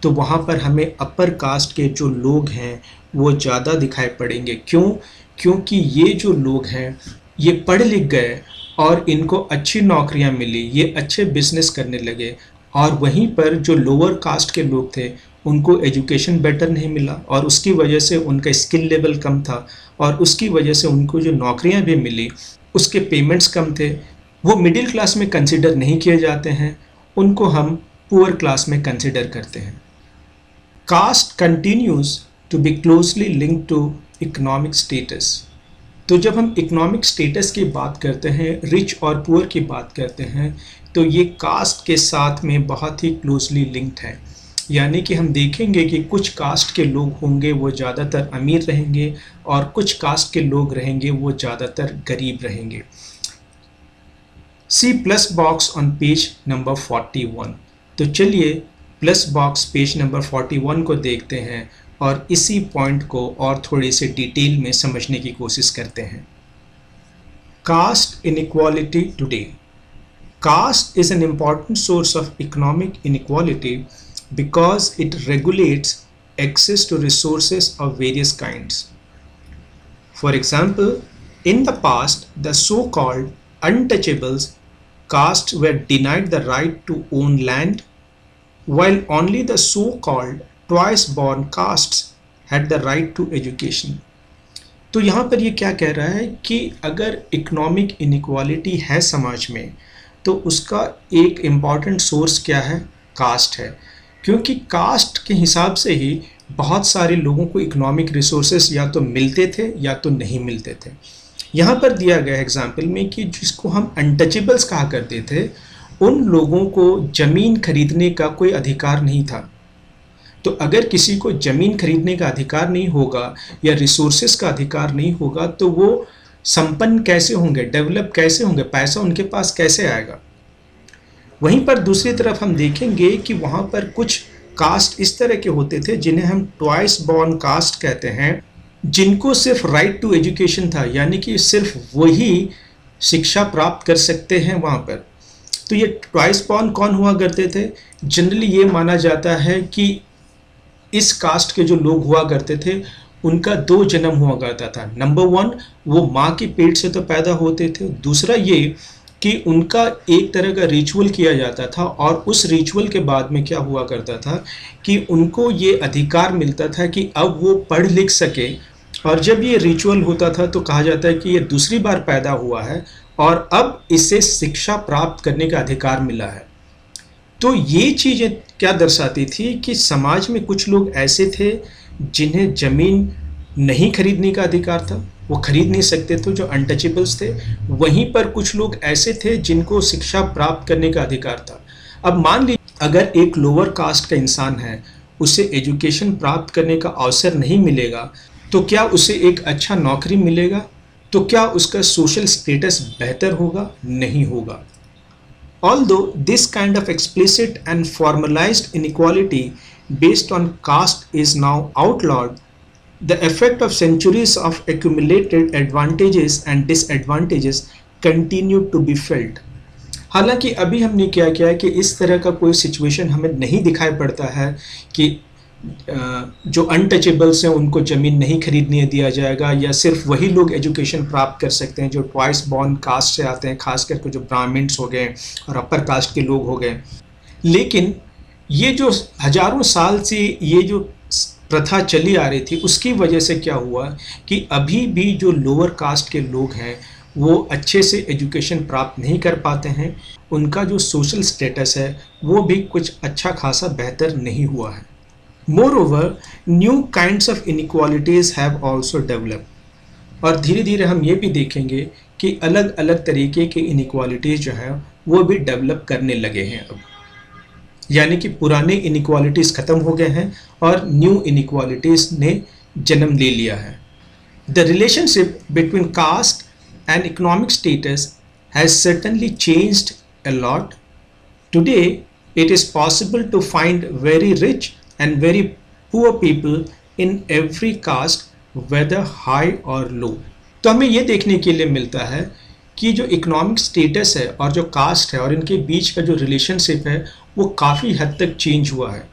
तो वहाँ पर हमें अपर कास्ट के जो लोग हैं वो ज़्यादा दिखाई पड़ेंगे. क्यों? क्योंकि ये जो लोग हैं ये पढ़ लिख गए और इनको अच्छी नौकरियाँ मिली, ये अच्छे बिजनेस करने लगे, और वहीं पर जो लोअर कास्ट के लोग थे उनको एजुकेशन बेटर नहीं मिला और उसकी वजह से उनका स्किल लेवल कम था और उसकी वजह से उनको जो नौकरियाँ भी मिली उसके पेमेंट्स कम थे. वो मिडिल क्लास में कंसिडर नहीं किए जाते हैं, उनको हम पुअर क्लास में कंसिडर करते हैं. Caste continues to be closely linked to economic status. तो जब हम इकोनॉमिक स्टेटस की बात करते हैं, रिच और पुअर की बात करते हैं, तो ये कास्ट के साथ में बहुत ही क्लोजली लिंक्ड है। यानी कि हम देखेंगे कि कुछ कास्ट के लोग होंगे वो ज़्यादातर अमीर रहेंगे और कुछ कास्ट के लोग रहेंगे वो ज़्यादातर गरीब रहेंगे। See plus box on page number 41। तो चलिए प्लस बॉक्स पेज नंबर 41 को देखते हैं और इसी पॉइंट को और थोड़ी सी डिटेल में समझने की कोशिश करते हैं। Caste inequality today. Caste is an important source of economic inequality because it regulates access to resources of various kinds. For example, in the past, the so-called untouchables castes were denied the right to own land, while only the so-called twice-born castes had the right to education. तो यहाँ पर ये क्या कह रहा है कि अगर इकोनॉमिक इनइक्वालिटी है समाज में, तो उसका एक इम्पॉर्टेंट सोर्स क्या है? कास्ट है। क्योंकि कास्ट के हिसाब से ही बहुत सारे लोगों को इकोनॉमिक रिसोर्सेस या तो मिलते थे या तो नहीं मिलते थे। यहाँ पर दिया गया एग्जाम्पल में कि जिसको हम अनटचेबल्स कहा करते थे, उन लोगों को ज़मीन खरीदने का कोई अधिकार नहीं था। तो अगर किसी को ज़मीन खरीदने का अधिकार नहीं होगा या रिसोर्सेस का अधिकार नहीं होगा, तो वो संपन्न कैसे होंगे, डेवलप कैसे होंगे, पैसा उनके पास कैसे आएगा? वहीं पर दूसरी तरफ हम देखेंगे कि वहाँ पर कुछ कास्ट इस तरह के होते थे जिन्हें हम ट्वाइस बॉर्न कास्ट कहते हैं, जिनको सिर्फ राइट टू एजुकेशन था, यानी कि सिर्फ वही शिक्षा प्राप्त कर सकते हैं वहाँ पर। तो ये ट्वाइस बॉर्न कौन हुआ करते थे? जनरली ये माना जाता है कि इस कास्ट के जो लोग हुआ करते थे उनका 2 जन्म हुआ करता था। नंबर 1, वो माँ के पेट से तो पैदा होते थे। दूसरा ये कि उनका एक तरह का रिचुअल किया जाता था और उस रिचुअल के बाद में क्या हुआ करता था कि उनको ये अधिकार मिलता था कि अब वो पढ़ लिख सके, और जब ये रिचुअल होता था तो कहा जाता है कि ये दूसरी बार पैदा हुआ है और अब इसे शिक्षा प्राप्त करने का अधिकार मिला है। तो ये चीज़ें क्या दर्शाती थी कि समाज में कुछ लोग ऐसे थे जिन्हें ज़मीन नहीं खरीदने का अधिकार था, वो खरीद नहीं सकते थे, जो अनटचेबल्स थे। वहीं पर कुछ लोग ऐसे थे जिनको शिक्षा प्राप्त करने का अधिकार था। अब मान लीजिए अगर एक लोअर कास्ट का इंसान है, उसे एजुकेशन प्राप्त करने का अवसर नहीं मिलेगा, तो क्या उसे एक अच्छा नौकरी मिलेगा? तो क्या उसका सोशल स्टेटस बेहतर होगा? नहीं होगा। Although this kind of explicit and formalized inequality based on caste is now outlawed, the effect of centuries of accumulated advantages and disadvantages continue to be felt. हालांकि अभी हमने क्या किया है कि इस तरह का कोई सिचुएशन हमें नहीं दिखाई पड़ता है कि जो अनटचेबल्स हैं उनको ज़मीन नहीं खरीदने दिया जाएगा, या सिर्फ वही लोग एजुकेशन प्राप्त कर सकते हैं जो ट्वाइस बॉर्न कास्ट से आते हैं, खास करके जो ब्राह्मण्स हो गए और अपर कास्ट के लोग हो गए। लेकिन ये जो हजारों साल से ये जो प्रथा चली आ रही थी, उसकी वजह से क्या हुआ कि अभी भी जो लोअर कास्ट के लोग हैं वो अच्छे से एजुकेशन प्राप्त नहीं कर पाते हैं। उनका जो सोशल स्टेटस है वो भी कुछ अच्छा खासा बेहतर नहीं हुआ है। Moreover, new kinds of inequalities have also developed. और धीरे धीरे हम ये भी देखेंगे कि अलग अलग तरीके के इनइक्वालिटीज़ जो हैं वो भी डेवलप करने लगे हैं अब, यानी कि पुराने इनइक्वालिटीज़ ख़त्म हो गए हैं और न्यू इनइक्वालिटीज़ ने जन्म ले लिया है। The relationship between caste and economic status has certainly changed a lot. Today, it is possible to find very rich and very poor people in every caste, whether high or low. तो हमें ये देखने के लिए मिलता है कि जो इकोनॉमिक स्टेटस है और जो कास्ट है और इनके बीच का जो रिलेशनशिप है वो काफ़ी हद तक चेंज हुआ है।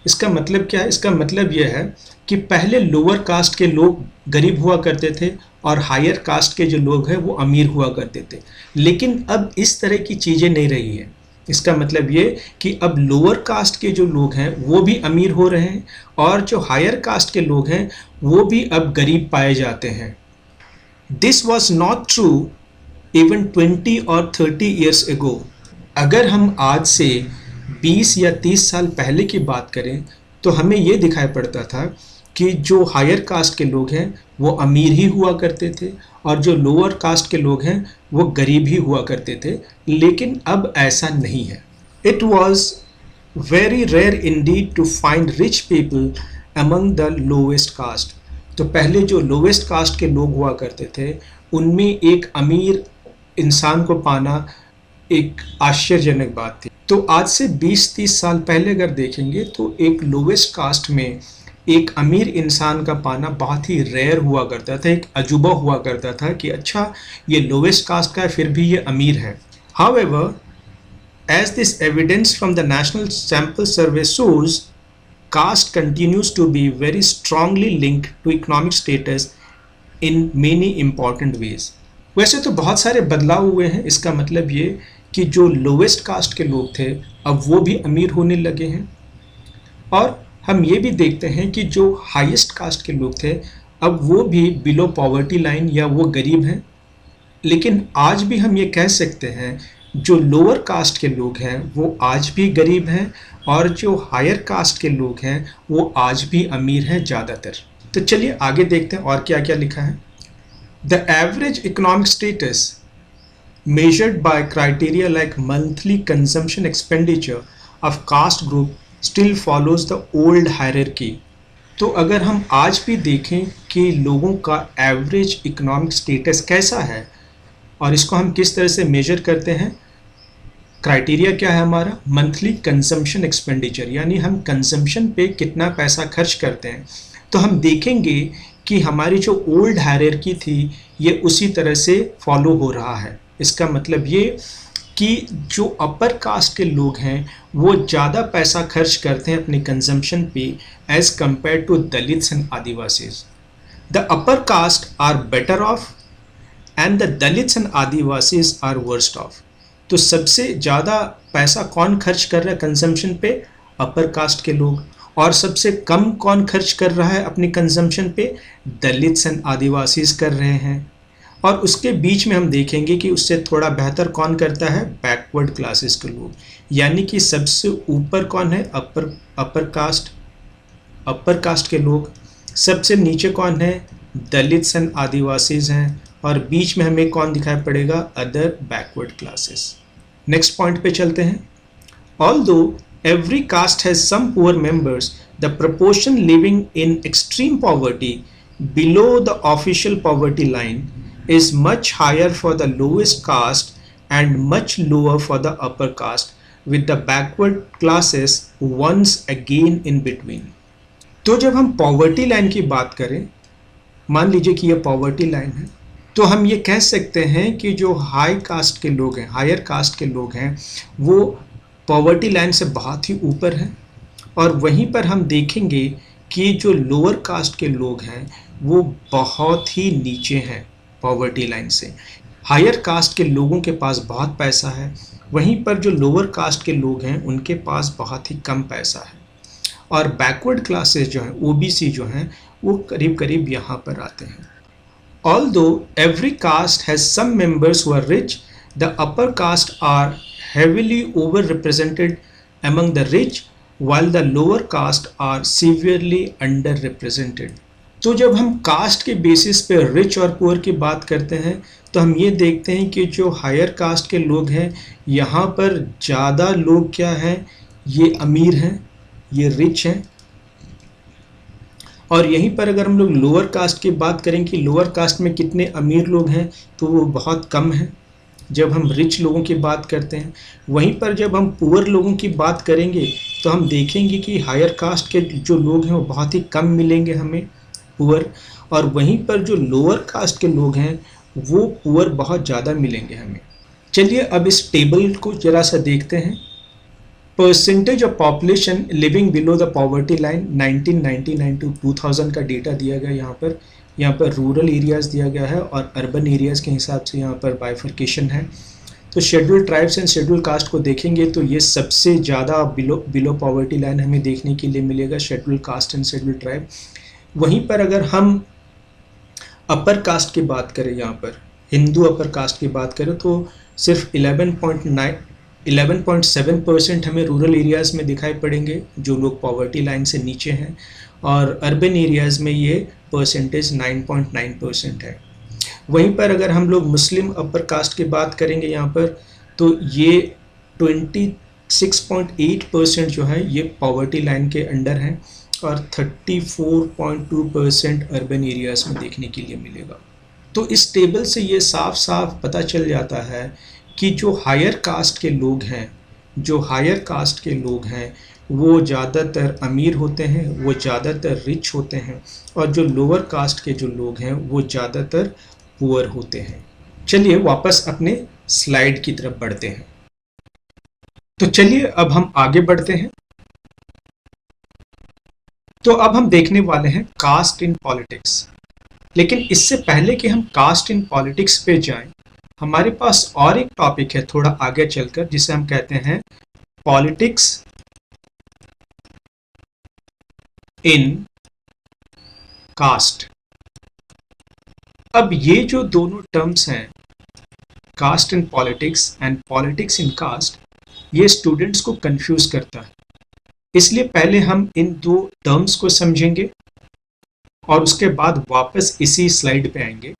इसका मतलब क्या है? इसका मतलब यह है कि पहले लोअर कास्ट के लोग गरीब हुआ करते थे और हायर कास्ट के जो लोग हैं वो अमीर हुआ करते थे, लेकिन अब इस तरह की चीज़ें नहीं रही हैं। इसका मतलब ये कि अब लोअर कास्ट के जो लोग हैं वो भी अमीर हो रहे हैं और जो हायर कास्ट के लोग हैं वो भी अब गरीब पाए जाते हैं। This was not true even 20 और 30 ईयर्स एगो। अगर हम आज से 20 या 30 साल पहले की बात करें तो हमें ये दिखाई पड़ता था कि जो हायर कास्ट के लोग हैं वो अमीर ही हुआ करते थे और जो लोअर कास्ट के लोग हैं वो गरीब ही हुआ करते थे, लेकिन अब ऐसा नहीं है। It was very rare indeed to find rich people among the lowest caste. तो पहले जो लोवेस्ट कास्ट के लोग हुआ करते थे उनमें एक अमीर इंसान को पाना एक आश्चर्यजनक बात थी। तो आज से 20-30 साल पहले अगर देखेंगे तो एक लोवेस्ट कास्ट में एक अमीर इंसान का पाना बहुत ही रेयर हुआ करता था, एक अजूबा हुआ करता था कि अच्छा ये लोवेस्ट कास्ट का है फिर भी ये अमीर है। However, as this evidence from the national sample survey shows, caste continues to be very strongly linked to economic status in many important ways। वैसे तो बहुत सारे बदलाव हुए हैं, इसका मतलब ये कि जो लोवेस्ट कास्ट के लोग थे अब वो भी अमीर होने लगे हैं, और हम ये भी देखते हैं कि जो हाईएस्ट कास्ट के लोग थे अब वो भी बिलो पॉवर्टी लाइन या वो गरीब हैं। लेकिन आज भी हम ये कह सकते हैं जो लोअर कास्ट के लोग हैं वो आज भी गरीब हैं और जो हायर कास्ट के लोग हैं वो आज भी अमीर हैं ज़्यादातर। तो चलिए आगे देखते हैं और क्या क्या लिखा है। The average economic status measured by criteria like monthly consumption expenditure of caste group still follows the old hierarchy। तो अगर हम आज भी देखें कि लोगों का एवरेज इकोनॉमिक स्टेटस कैसा है और इसको हम किस तरह से मेजर करते हैं, क्राइटेरिया क्या है हमारा, मंथली कंजम्पशन एक्सपेंडिचर, यानी हम कंजम्पशन पे कितना पैसा खर्च करते हैं। तो हम देखेंगे कि हमारी जो ओल्ड हायरार्की थी ये उसी तरह से फॉलो हो रहा है। इसका मतलब ये कि जो अपर कास्ट के लोग हैं वो ज़्यादा पैसा खर्च करते हैं अपने कंजम्पशन पे as compared to Dalits and Adivasis. The upper caste are better off and the Dalits and Adivasis are worst off. तो सबसे ज़्यादा पैसा कौन खर्च कर रहा है कंजम्पशन पे, अपर कास्ट के लोग, और सबसे कम कौन खर्च कर रहा है अपने कंजम्पशन पे, दलित्स एंड आदिवासीज कर रहे हैं। और उसके बीच में हम देखेंगे कि उससे थोड़ा बेहतर कौन करता है, बैकवर्ड क्लासेस के लोग, यानी कि सबसे ऊपर कौन है, अपर कास्ट के लोग, सबसे नीचे कौन है, दलित्स एंड आदिवासीज हैं, और बीच में हमें कौन दिखाई पड़ेगा, other backward classes. Next point पे चलते हैं। Although every caste has some poor members, the proportion living in extreme poverty below the official poverty line is much higher for the lowest caste and much lower for the upper caste, with the backward classes once again in between। तो जब हम poverty line की बात करें, मान लीजिए कि ये पॉवर्टी लाइन है, तो हम ये कह सकते हैं कि जो हाई कास्ट के लोग हैं, हायर कास्ट के लोग हैं, वो पॉवर्टी लाइन से बहुत ही ऊपर हैं, और वहीं पर हम देखेंगे कि जो लोअर कास्ट के लोग हैं वो बहुत ही नीचे हैं पॉवर्टी लाइन से। हायर कास्ट के लोगों के पास बहुत पैसा है, वहीं पर जो लोअर कास्ट के लोग हैं उनके पास बहुत ही कम पैसा है, और बैकवर्ड क्लासेस जो हैं, ओबीसी जो हैं, वो करीब करीब यहाँ पर आते हैं। Although every caste has some members who are rich, the upper caste are heavily over represented among the rich while the lower caste are severely under represented। तो जब हम कास्ट के बेसिस पे रिच और पुअर की बात करते हैं तो हम ये देखते हैं कि जो हायर कास्ट के लोग हैं यहाँ पर ज़्यादा लोग क्या हैं, ये अमीर हैं, ये रिच हैं, और यहीं पर अगर हम लोग लोअर कास्ट की बात करें कि लोअर कास्ट में कितने अमीर लोग हैं तो वो बहुत कम हैं जब हम रिच लोगों की बात करते हैं। वहीं पर जब हम पुअर लोगों की बात करेंगे तो हम देखेंगे कि हायर कास्ट के जो लोग हैं वो बहुत ही कम मिलेंगे हमें पुअर, और वहीं पर जो लोअर कास्ट के लोग हैं वो पुअर बहुत ज़्यादा मिलेंगे हमें। चलिए अब इस टेबल को ज़रा सा देखते हैं। Percentage of population living below the poverty line 1999 to 2000 का डेटा दिया गया यहाँ पर रूरल एरियाज़ दिया गया है और अर्बन एरियाज़ के हिसाब से यहाँ पर बाइफर्केशन है। तो schedule tribes and schedule caste को देखेंगे तो ये सबसे ज़्यादा बिलो पॉवर्टी लाइन हमें देखने के लिए मिलेगा, schedule caste and schedule tribe. वहीं पर अगर हम अपर कास्ट की बात करें, यहाँ पर हिंदू अपर कास्ट की बात करें तो सिर्फ 11.7% हमें रूरल एरियाज़ में दिखाई पड़ेंगे जो लोग पॉवर्टी लाइन से नीचे हैं, और अर्बन एरियाज़ में ये परसेंटेज 9.9% है। वहीं पर अगर हम लोग मुस्लिम अपर कास्ट की बात करेंगे यहाँ पर, तो ये 26.8% जो है ये पॉवर्टी लाइन के अंडर हैं और 34.2% अर्बन एरियाज़ में देखने के लिए मिलेगा। तो इस टेबल से ये साफ साफ पता चल जाता है कि जो हायर कास्ट के लोग हैं, वो ज़्यादातर अमीर होते हैं, वो ज़्यादातर रिच होते हैं, और जो लोअर कास्ट के जो लोग हैं वो ज़्यादातर पुअर होते हैं। चलिए वापस अपने स्लाइड की तरफ बढ़ते हैं। तो चलिए अब हम आगे बढ़ते हैं। तो अब हम देखने वाले हैं कास्ट इन पॉलिटिक्स। लेकिन इससे पहले कि हम कास्ट इन पॉलिटिक्स पे जाएं, हमारे पास और एक टॉपिक है थोड़ा आगे चलकर, जिसे हम कहते हैं पॉलिटिक्स इन कास्ट। अब ये जो दोनों टर्म्स हैं, caste in politics and politics in caste, ये स्टूडेंट्स को कंफ्यूज करता है। इसलिए पहले हम इन दो टर्म्स को समझेंगे और उसके बाद वापस इसी स्लाइड पे आएंगे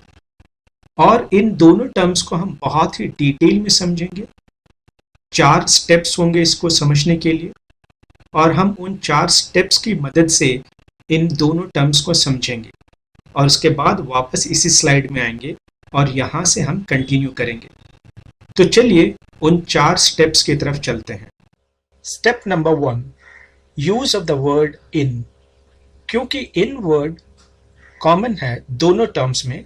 और इन दोनों टर्म्स को हम बहुत ही डिटेल में समझेंगे। 4 स्टेप्स होंगे इसको समझने के लिए और हम उन 4 स्टेप्स की मदद से इन दोनों टर्म्स को समझेंगे और उसके बाद वापस इसी स्लाइड में आएंगे और यहाँ से हम कंटिन्यू करेंगे। तो चलिए उन 4 स्टेप्स की तरफ चलते हैं। Step number 1, use of the word in. क्योंकि इन वर्ड कॉमन है दोनों टर्म्स में,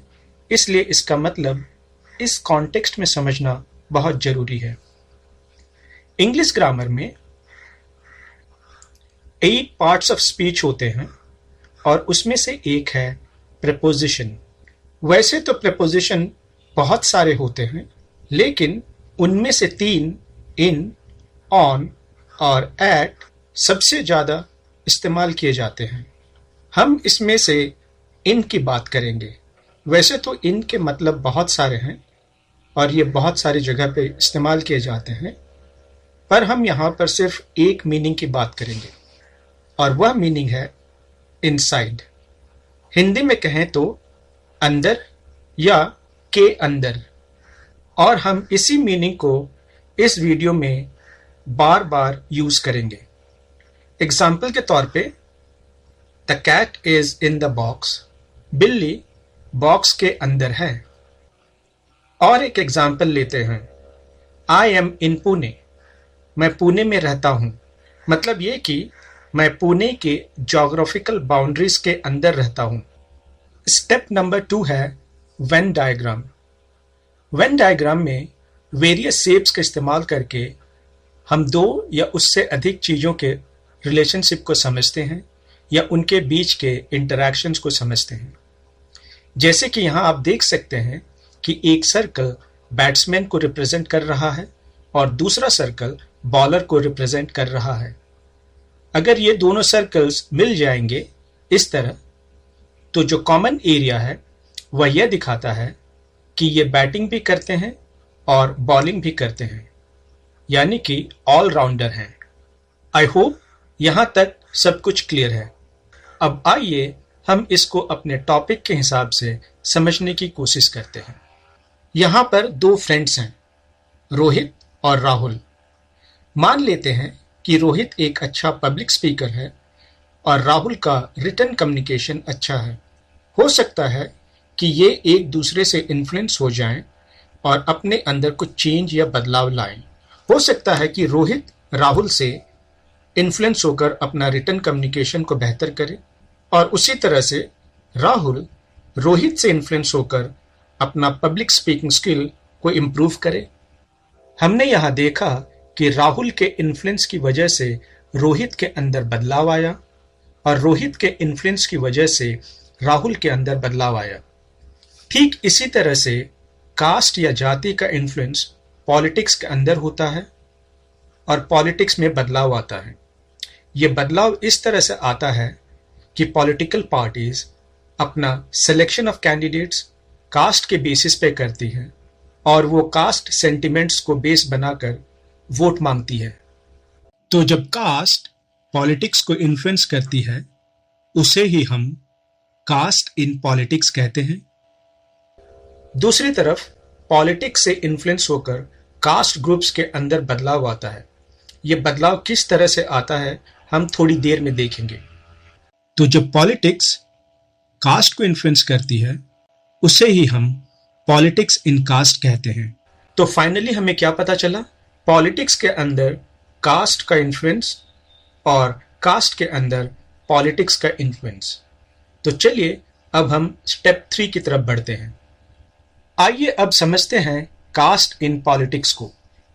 इसलिए इसका मतलब इस कॉन्टेक्स्ट में समझना बहुत जरूरी है। इंग्लिश ग्रामर में 8 पार्ट्स ऑफ स्पीच होते हैं और उसमें से एक है प्रेपोजिशन। वैसे तो प्रेपोजिशन बहुत सारे होते हैं, लेकिन उनमें से 3 इन, ऑन और एट सबसे ज़्यादा इस्तेमाल किए जाते हैं। हम इसमें से इन की बात करेंगे। वैसे तो इन के मतलब बहुत सारे हैं और ये बहुत सारी जगह पे इस्तेमाल किए जाते हैं, पर हम यहाँ पर सिर्फ एक मीनिंग की बात करेंगे और वह मीनिंग है इनसाइड। हिंदी में कहें तो अंदर या के अंदर। और हम इसी मीनिंग को इस वीडियो में बार बार यूज करेंगे। एग्जाम्पल के तौर पे, the cat is in the box. बिल्ली बॉक्स के अंदर है। और एक एग्जाम्पल लेते हैं, आई एम इन पुणे। मैं पुणे में रहता हूं। मतलब ये कि मैं पुणे के ज्योग्राफिकल बाउंड्रीज के अंदर रहता हूं। स्टेप नंबर 2 है वेन डायग्राम। वेन डायग्राम में वेरियस शेप्स का इस्तेमाल करके हम 2 या उससे अधिक चीज़ों के रिलेशनशिप को समझते हैं या उनके बीच के इंटरैक्शंस को समझते हैं। जैसे कि यहाँ आप देख सकते हैं कि एक सर्कल बैट्समैन को रिप्रेजेंट कर रहा है और दूसरा सर्कल बॉलर को रिप्रेजेंट कर रहा है। अगर ये दोनों सर्कल्स मिल जाएंगे इस तरह, तो जो कॉमन एरिया है वह यह दिखाता है कि ये बैटिंग भी करते हैं और बॉलिंग भी करते हैं, यानी कि ऑलराउंडर हैं। आई होप यहाँ तक सब कुछ क्लियर है। अब आइए हम इसको अपने टॉपिक के हिसाब से समझने की कोशिश करते हैं। यहाँ पर 2 फ्रेंड्स हैं, रोहित और राहुल। मान लेते हैं कि रोहित एक अच्छा पब्लिक स्पीकर है और राहुल का रिटन कम्युनिकेशन अच्छा है। हो सकता है कि ये एक दूसरे से इन्फ्लुएंस हो जाएं और अपने अंदर कुछ चेंज या बदलाव लाएं। हो सकता है कि रोहित राहुल से इन्फ्लुएंस होकर अपना रिटन कम्युनिकेशन को बेहतर करे और उसी तरह से राहुल रोहित से इन्फ्लुएंस होकर अपना पब्लिक स्पीकिंग स्किल को इम्प्रूव करे। हमने यहाँ देखा कि राहुल के इन्फ्लुएंस की वजह से रोहित के अंदर बदलाव आया और रोहित के इन्फ्लुएंस की वजह से राहुल के अंदर बदलाव आया। ठीक इसी तरह से कास्ट या जाति का इन्फ्लुएंस पॉलिटिक्स के अंदर होता है और पॉलिटिक्स में बदलाव आता है। ये बदलाव इस तरह से आता है कि पॉलिटिकल पार्टीज अपना सिलेक्शन ऑफ कैंडिडेट्स कास्ट के बेसिस पे करती हैं और वो कास्ट सेंटिमेंट्स को बेस बनाकर वोट मांगती है। तो जब कास्ट पॉलिटिक्स को इन्फ्लुएंस करती है, उसे ही हम कास्ट इन पॉलिटिक्स कहते हैं। दूसरी तरफ पॉलिटिक्स से इन्फ्लुएंस होकर कास्ट ग्रुप्स के अंदर बदलाव आता है। ये बदलाव किस तरह से आता है हम थोड़ी देर में देखेंगे। तो जब पॉलिटिक्स कास्ट को इन्फ्लुएंस करती है उसे ही हम पॉलिटिक्स इन कास्ट कहते हैं। तो फाइनली हमें क्या पता चला? पॉलिटिक्स के अंदर कास्ट का इन्फ्लुएंस और कास्ट के अंदर पॉलिटिक्स का इन्फ्लुएंस। तो चलिए अब हम स्टेप 3 की तरफ बढ़ते हैं। आइए अब समझते हैं कास्ट इन पॉलिटिक्स को।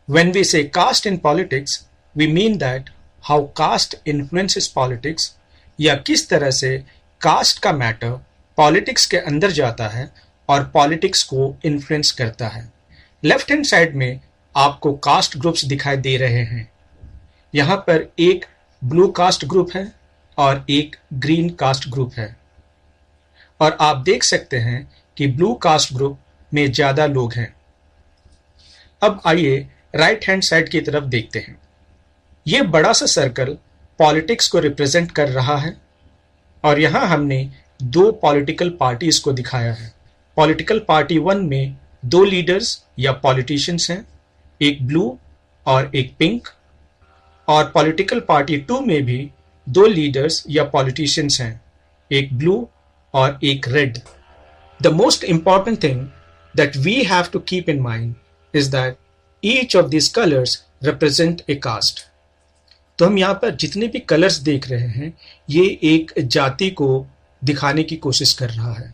When we say caste in politics, we mean that how caste influences politics, या किस तरह से कास्ट का मैटर पॉलिटिक्स के अंदर जाता है और पॉलिटिक्स को इन्फ्लुएंस करता है। लेफ्ट हैंड साइड में आपको कास्ट ग्रुप्स दिखाई दे रहे हैं। यहाँ पर एक ब्लू कास्ट ग्रुप है और एक ग्रीन कास्ट ग्रुप है, और आप देख सकते हैं कि ब्लू कास्ट ग्रुप में ज़्यादा लोग हैं। अब आइए राइट हैंड साइड की तरफ देखते हैं। ये बड़ा सा सर्कल पॉलिटिक्स को रिप्रेजेंट कर रहा है, और यहाँ हमने 2 पॉलिटिकल पार्टीज को दिखाया है। पॉलिटिकल पार्टी 1 में 2 लीडर्स या पॉलिटिशियंस हैं, एक ब्लू और एक पिंक, और पॉलिटिकल पार्टी 2 में भी 2 लीडर्स या पॉलिटिशियंस हैं, एक ब्लू और एक red. The most important thing that we have to keep in mind is that each of these colors represent a caste. तो हम यहाँ पर जितने भी कलर्स देख रहे हैं ये एक जाति को दिखाने की कोशिश कर रहा है।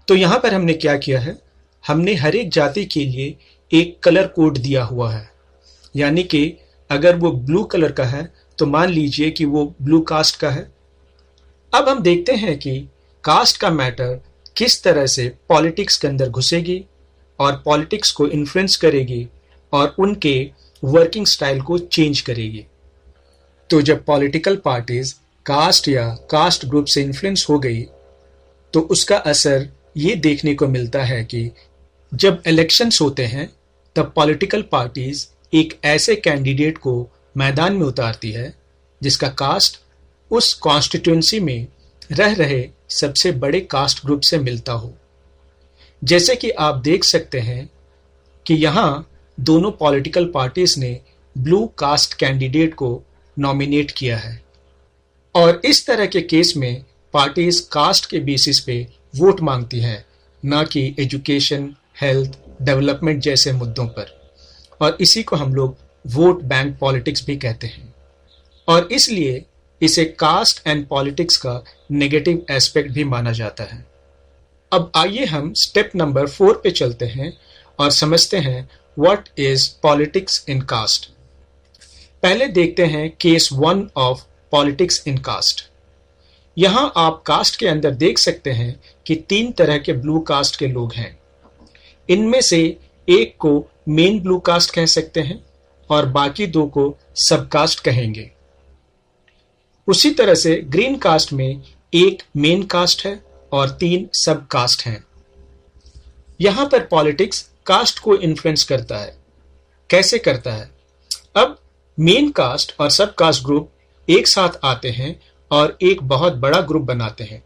तो यहाँ पर हमने क्या किया है, हमने हर एक जाति के लिए एक कलर कोड दिया हुआ है। यानी कि अगर वो ब्लू कलर का है तो मान लीजिए कि वो ब्लू कास्ट का है। अब हम देखते हैं कि कास्ट का मैटर किस तरह से पॉलिटिक्स के अंदर घुसेगी और पॉलिटिक्स को इन्फ्लुएंस करेगी और उनके वर्किंग स्टाइल को चेंज करेगी। तो जब पॉलिटिकल पार्टीज कास्ट या कास्ट ग्रुप से इन्फ्लुएंस हो गई तो उसका असर ये देखने को मिलता है कि जब इलेक्शंस होते हैं तब पॉलिटिकल पार्टीज एक ऐसे कैंडिडेट को मैदान में उतारती है जिसका कास्ट उस कॉन्स्टिट्यूएंसी में रह रहे सबसे बड़े कास्ट ग्रुप से मिलता हो। जैसे कि आप देख सकते हैं कि यहाँ दोनों पॉलिटिकल पार्टीज ने ब्लू कास्ट कैंडिडेट को नॉमिनेट किया है, और इस तरह के केस में पार्टीज कास्ट के बेसिस पे वोट मांगती हैं, ना कि एजुकेशन, हेल्थ, डेवलपमेंट जैसे मुद्दों पर। और इसी को हम लोग वोट बैंक पॉलिटिक्स भी कहते हैं, और इसलिए इसे कास्ट एंड पॉलिटिक्स का नेगेटिव एस्पेक्ट भी माना जाता है। अब आइए हम स्टेप नंबर 4 पे चलते हैं और समझते हैं what is politics in caste. पहले देखते हैं case 1 of politics in caste. यहां आप कास्ट के अंदर देख सकते हैं कि 3 तरह के ब्लू कास्ट के लोग हैं। इनमें से एक को मेन ब्लू कास्ट कह सकते हैं और बाकी 2 को सब कास्ट कहेंगे। उसी तरह से ग्रीन कास्ट में एक मेन कास्ट है और 3 सब कास्ट हैं। यहां पर पॉलिटिक्स कास्ट को इन्फ्लुएंस करता है। कैसे करता है? अब मेन कास्ट और सब कास्ट ग्रुप एक साथ आते हैं और एक बहुत बड़ा ग्रुप बनाते हैं।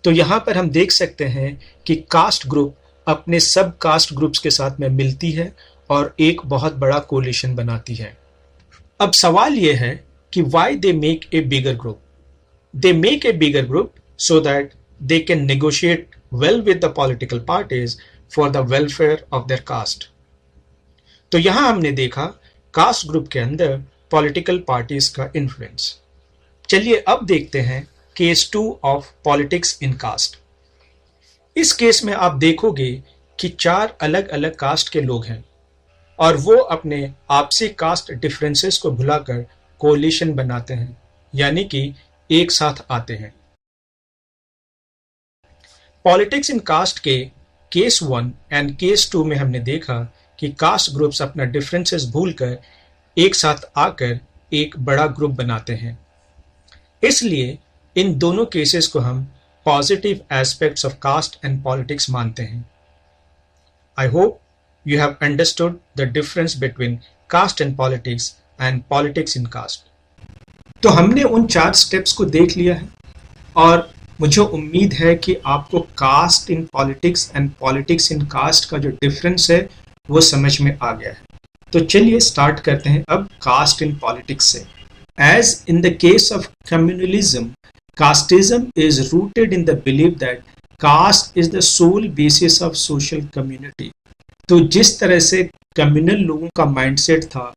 तो यहां पर हम देख सकते हैं कि कास्ट ग्रुप अपने सब कास्ट ग्रुप्स के साथ में मिलती है और एक बहुत बड़ा कोलिशन बनाती है। अब सवाल यह है कि why they make a bigger group. They make a bigger group so that they can negotiate well with the political parties for the welfare of their caste. तो यहां हमने देखा कास्ट ग्रुप के अंदर पॉलिटिकल पार्टीज का influence. चलिए अब देखते हैं case 2 of politics in caste. इस केस में आप देखोगे कि 4 अलग अलग कास्ट के लोग हैं और वो अपने आपसी कास्ट डिफरेंसेस को भुलाकर कोलिशन बनाते हैं, यानी कि एक साथ आते हैं। पॉलिटिक्स इन कास्ट के केस 1 एंड केस 2 में हमने देखा कि कास्ट ग्रुप्स अपना डिफरेंसेस भूलकर एक साथ आकर एक बड़ा ग्रुप बनाते हैं। इसलिए इन दोनों केसेस को हम positive aspects of caste and politics मानते हैं। I hope you have understood the difference between caste and politics and politics in caste। तो हमने उन 4 स्टेप्स को देख लिया है और मुझे उम्मीद है कि आपको caste in politics and politics in caste का जो डिफरेंस है वो समझ में आ गया है। तो चलिए स्टार्ट करते हैं अब कास्ट इन पॉलिटिक्स से। As in the case of communalism, casteism is rooted in the believe that caste is the sole basis of social community. तो जिस तरह से कम्युनल लोगों का माइंडसेट था,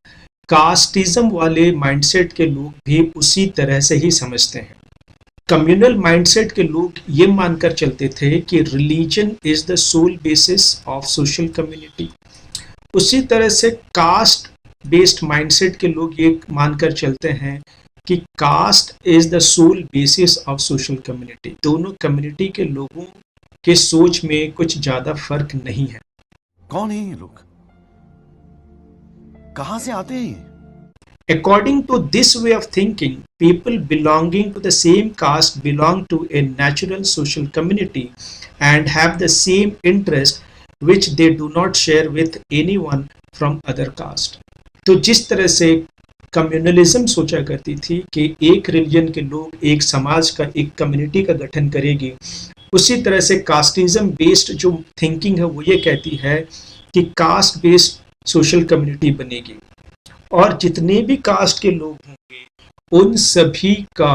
कास्टिज्म वाले माइंडसेट के लोग भी उसी तरह से ही समझते हैं। कम्युनल माइंडसेट के लोग ये मानकर चलते थे कि religion is the sole basis of social community. उसी तरह से कास्ट बेस्ड माइंडसेट के लोग ये मानकर चलते हैं कि caste is the sole basis of social community. दोनों कम्युनिटी के लोगों के सोच में कुछ ज्यादा फर्क नहीं है। कौन है ये लोग? कहां से आते हैं ये? According to this way of thinking, people belonging to the same caste belong to a natural social community and have the same interest which they do not share with anyone from other caste। तो जिस तरह से communalism सोचा करती थी कि एक religion के लोग एक समाज का, एक कम्युनिटी का गठन करेगी, उसी तरह से कास्टिज्म बेस्ड जो थिंकिंग है वो ये कहती है कि कास्ट बेस्ड सोशल कम्युनिटी बनेगी और जितने भी कास्ट के लोग होंगे उन सभी का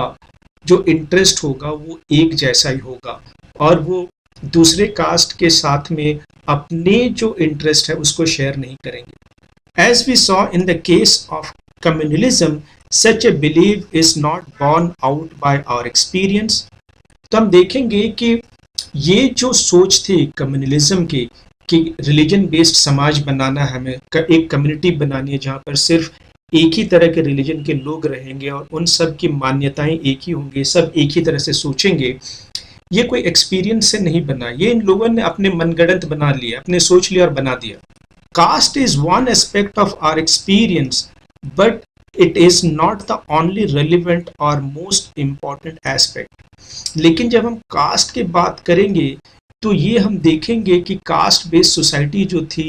जो इंटरेस्ट होगा वो एक जैसा ही होगा और वो दूसरे कास्ट के साथ में अपने जो इंटरेस्ट है उसको शेयर नहीं करेंगे। As we saw in the case of communalism, such a believe is not borne out by our experience. तो हम देखेंगे कि ये जो सोच थी कम्युनलिज्म की कि रिलीजन बेस्ड समाज बनाना है, हमें एक कम्युनिटी बनानी है जहाँ पर सिर्फ एक ही तरह के रिलीजन के लोग रहेंगे और उन सब की मान्यताएं एक ही होंगी, सब एक ही तरह से सोचेंगे, ये कोई एक्सपीरियंस से नहीं बना, ये इन लोगों ने अपने मनगढ़ंत बना लिया, अपने सोच लिया और बना दिया। Caste is one aspect of our experience but it is not the only relevant और मोस्ट इम्पॉर्टेंट एस्पेक्ट। लेकिन जब हम कास्ट की बात करेंगे तो ये हम देखेंगे कि कास्ट बेस्ड सोसाइटी जो थी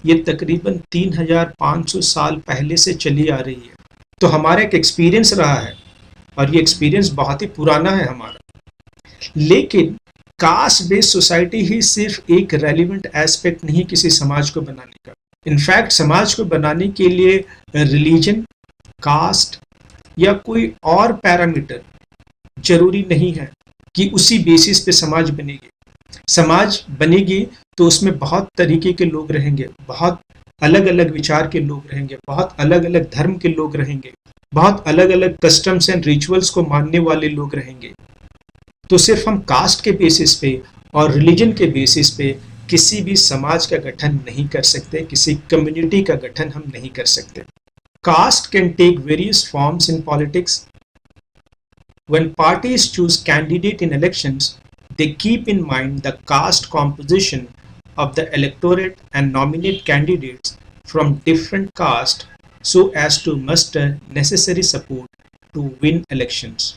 ये तकरीबन 3500 साल पहले से चली आ रही है। तो हमारा एक एक्सपीरियंस रहा है और ये एक्सपीरियंस बहुत ही पुराना है हमारा। लेकिन कास्ट बेस्ड सोसाइटी ही सिर्फ एक रेलिवेंट एस्पेक्ट नहीं किसी समाज को बनाने का। इनफैक्ट समाज को बनाने के लिए रिलीजन, कास्ट या कोई और पैरामीटर जरूरी नहीं है कि उसी बेसिस पे समाज बनेगी। समाज बनेगी तो उसमें बहुत तरीके के लोग रहेंगे, बहुत अलग अलग विचार के लोग रहेंगे, बहुत अलग अलग धर्म के लोग रहेंगे, बहुत अलग अलग कस्टम्स एंड रिचुअल्स को मानने वाले लोग रहेंगे। तो सिर्फ हम कास्ट के बेसिस पे और रिलीजन के बेसिस पे किसी भी समाज का गठन नहीं कर सकते, किसी कम्युनिटी का गठन हम नहीं कर सकते। Caste can take various forms in politics. When parties choose candidate in elections, they keep in mind the caste composition of the electorate and nominate candidates from different castes so as to muster necessary support to win elections।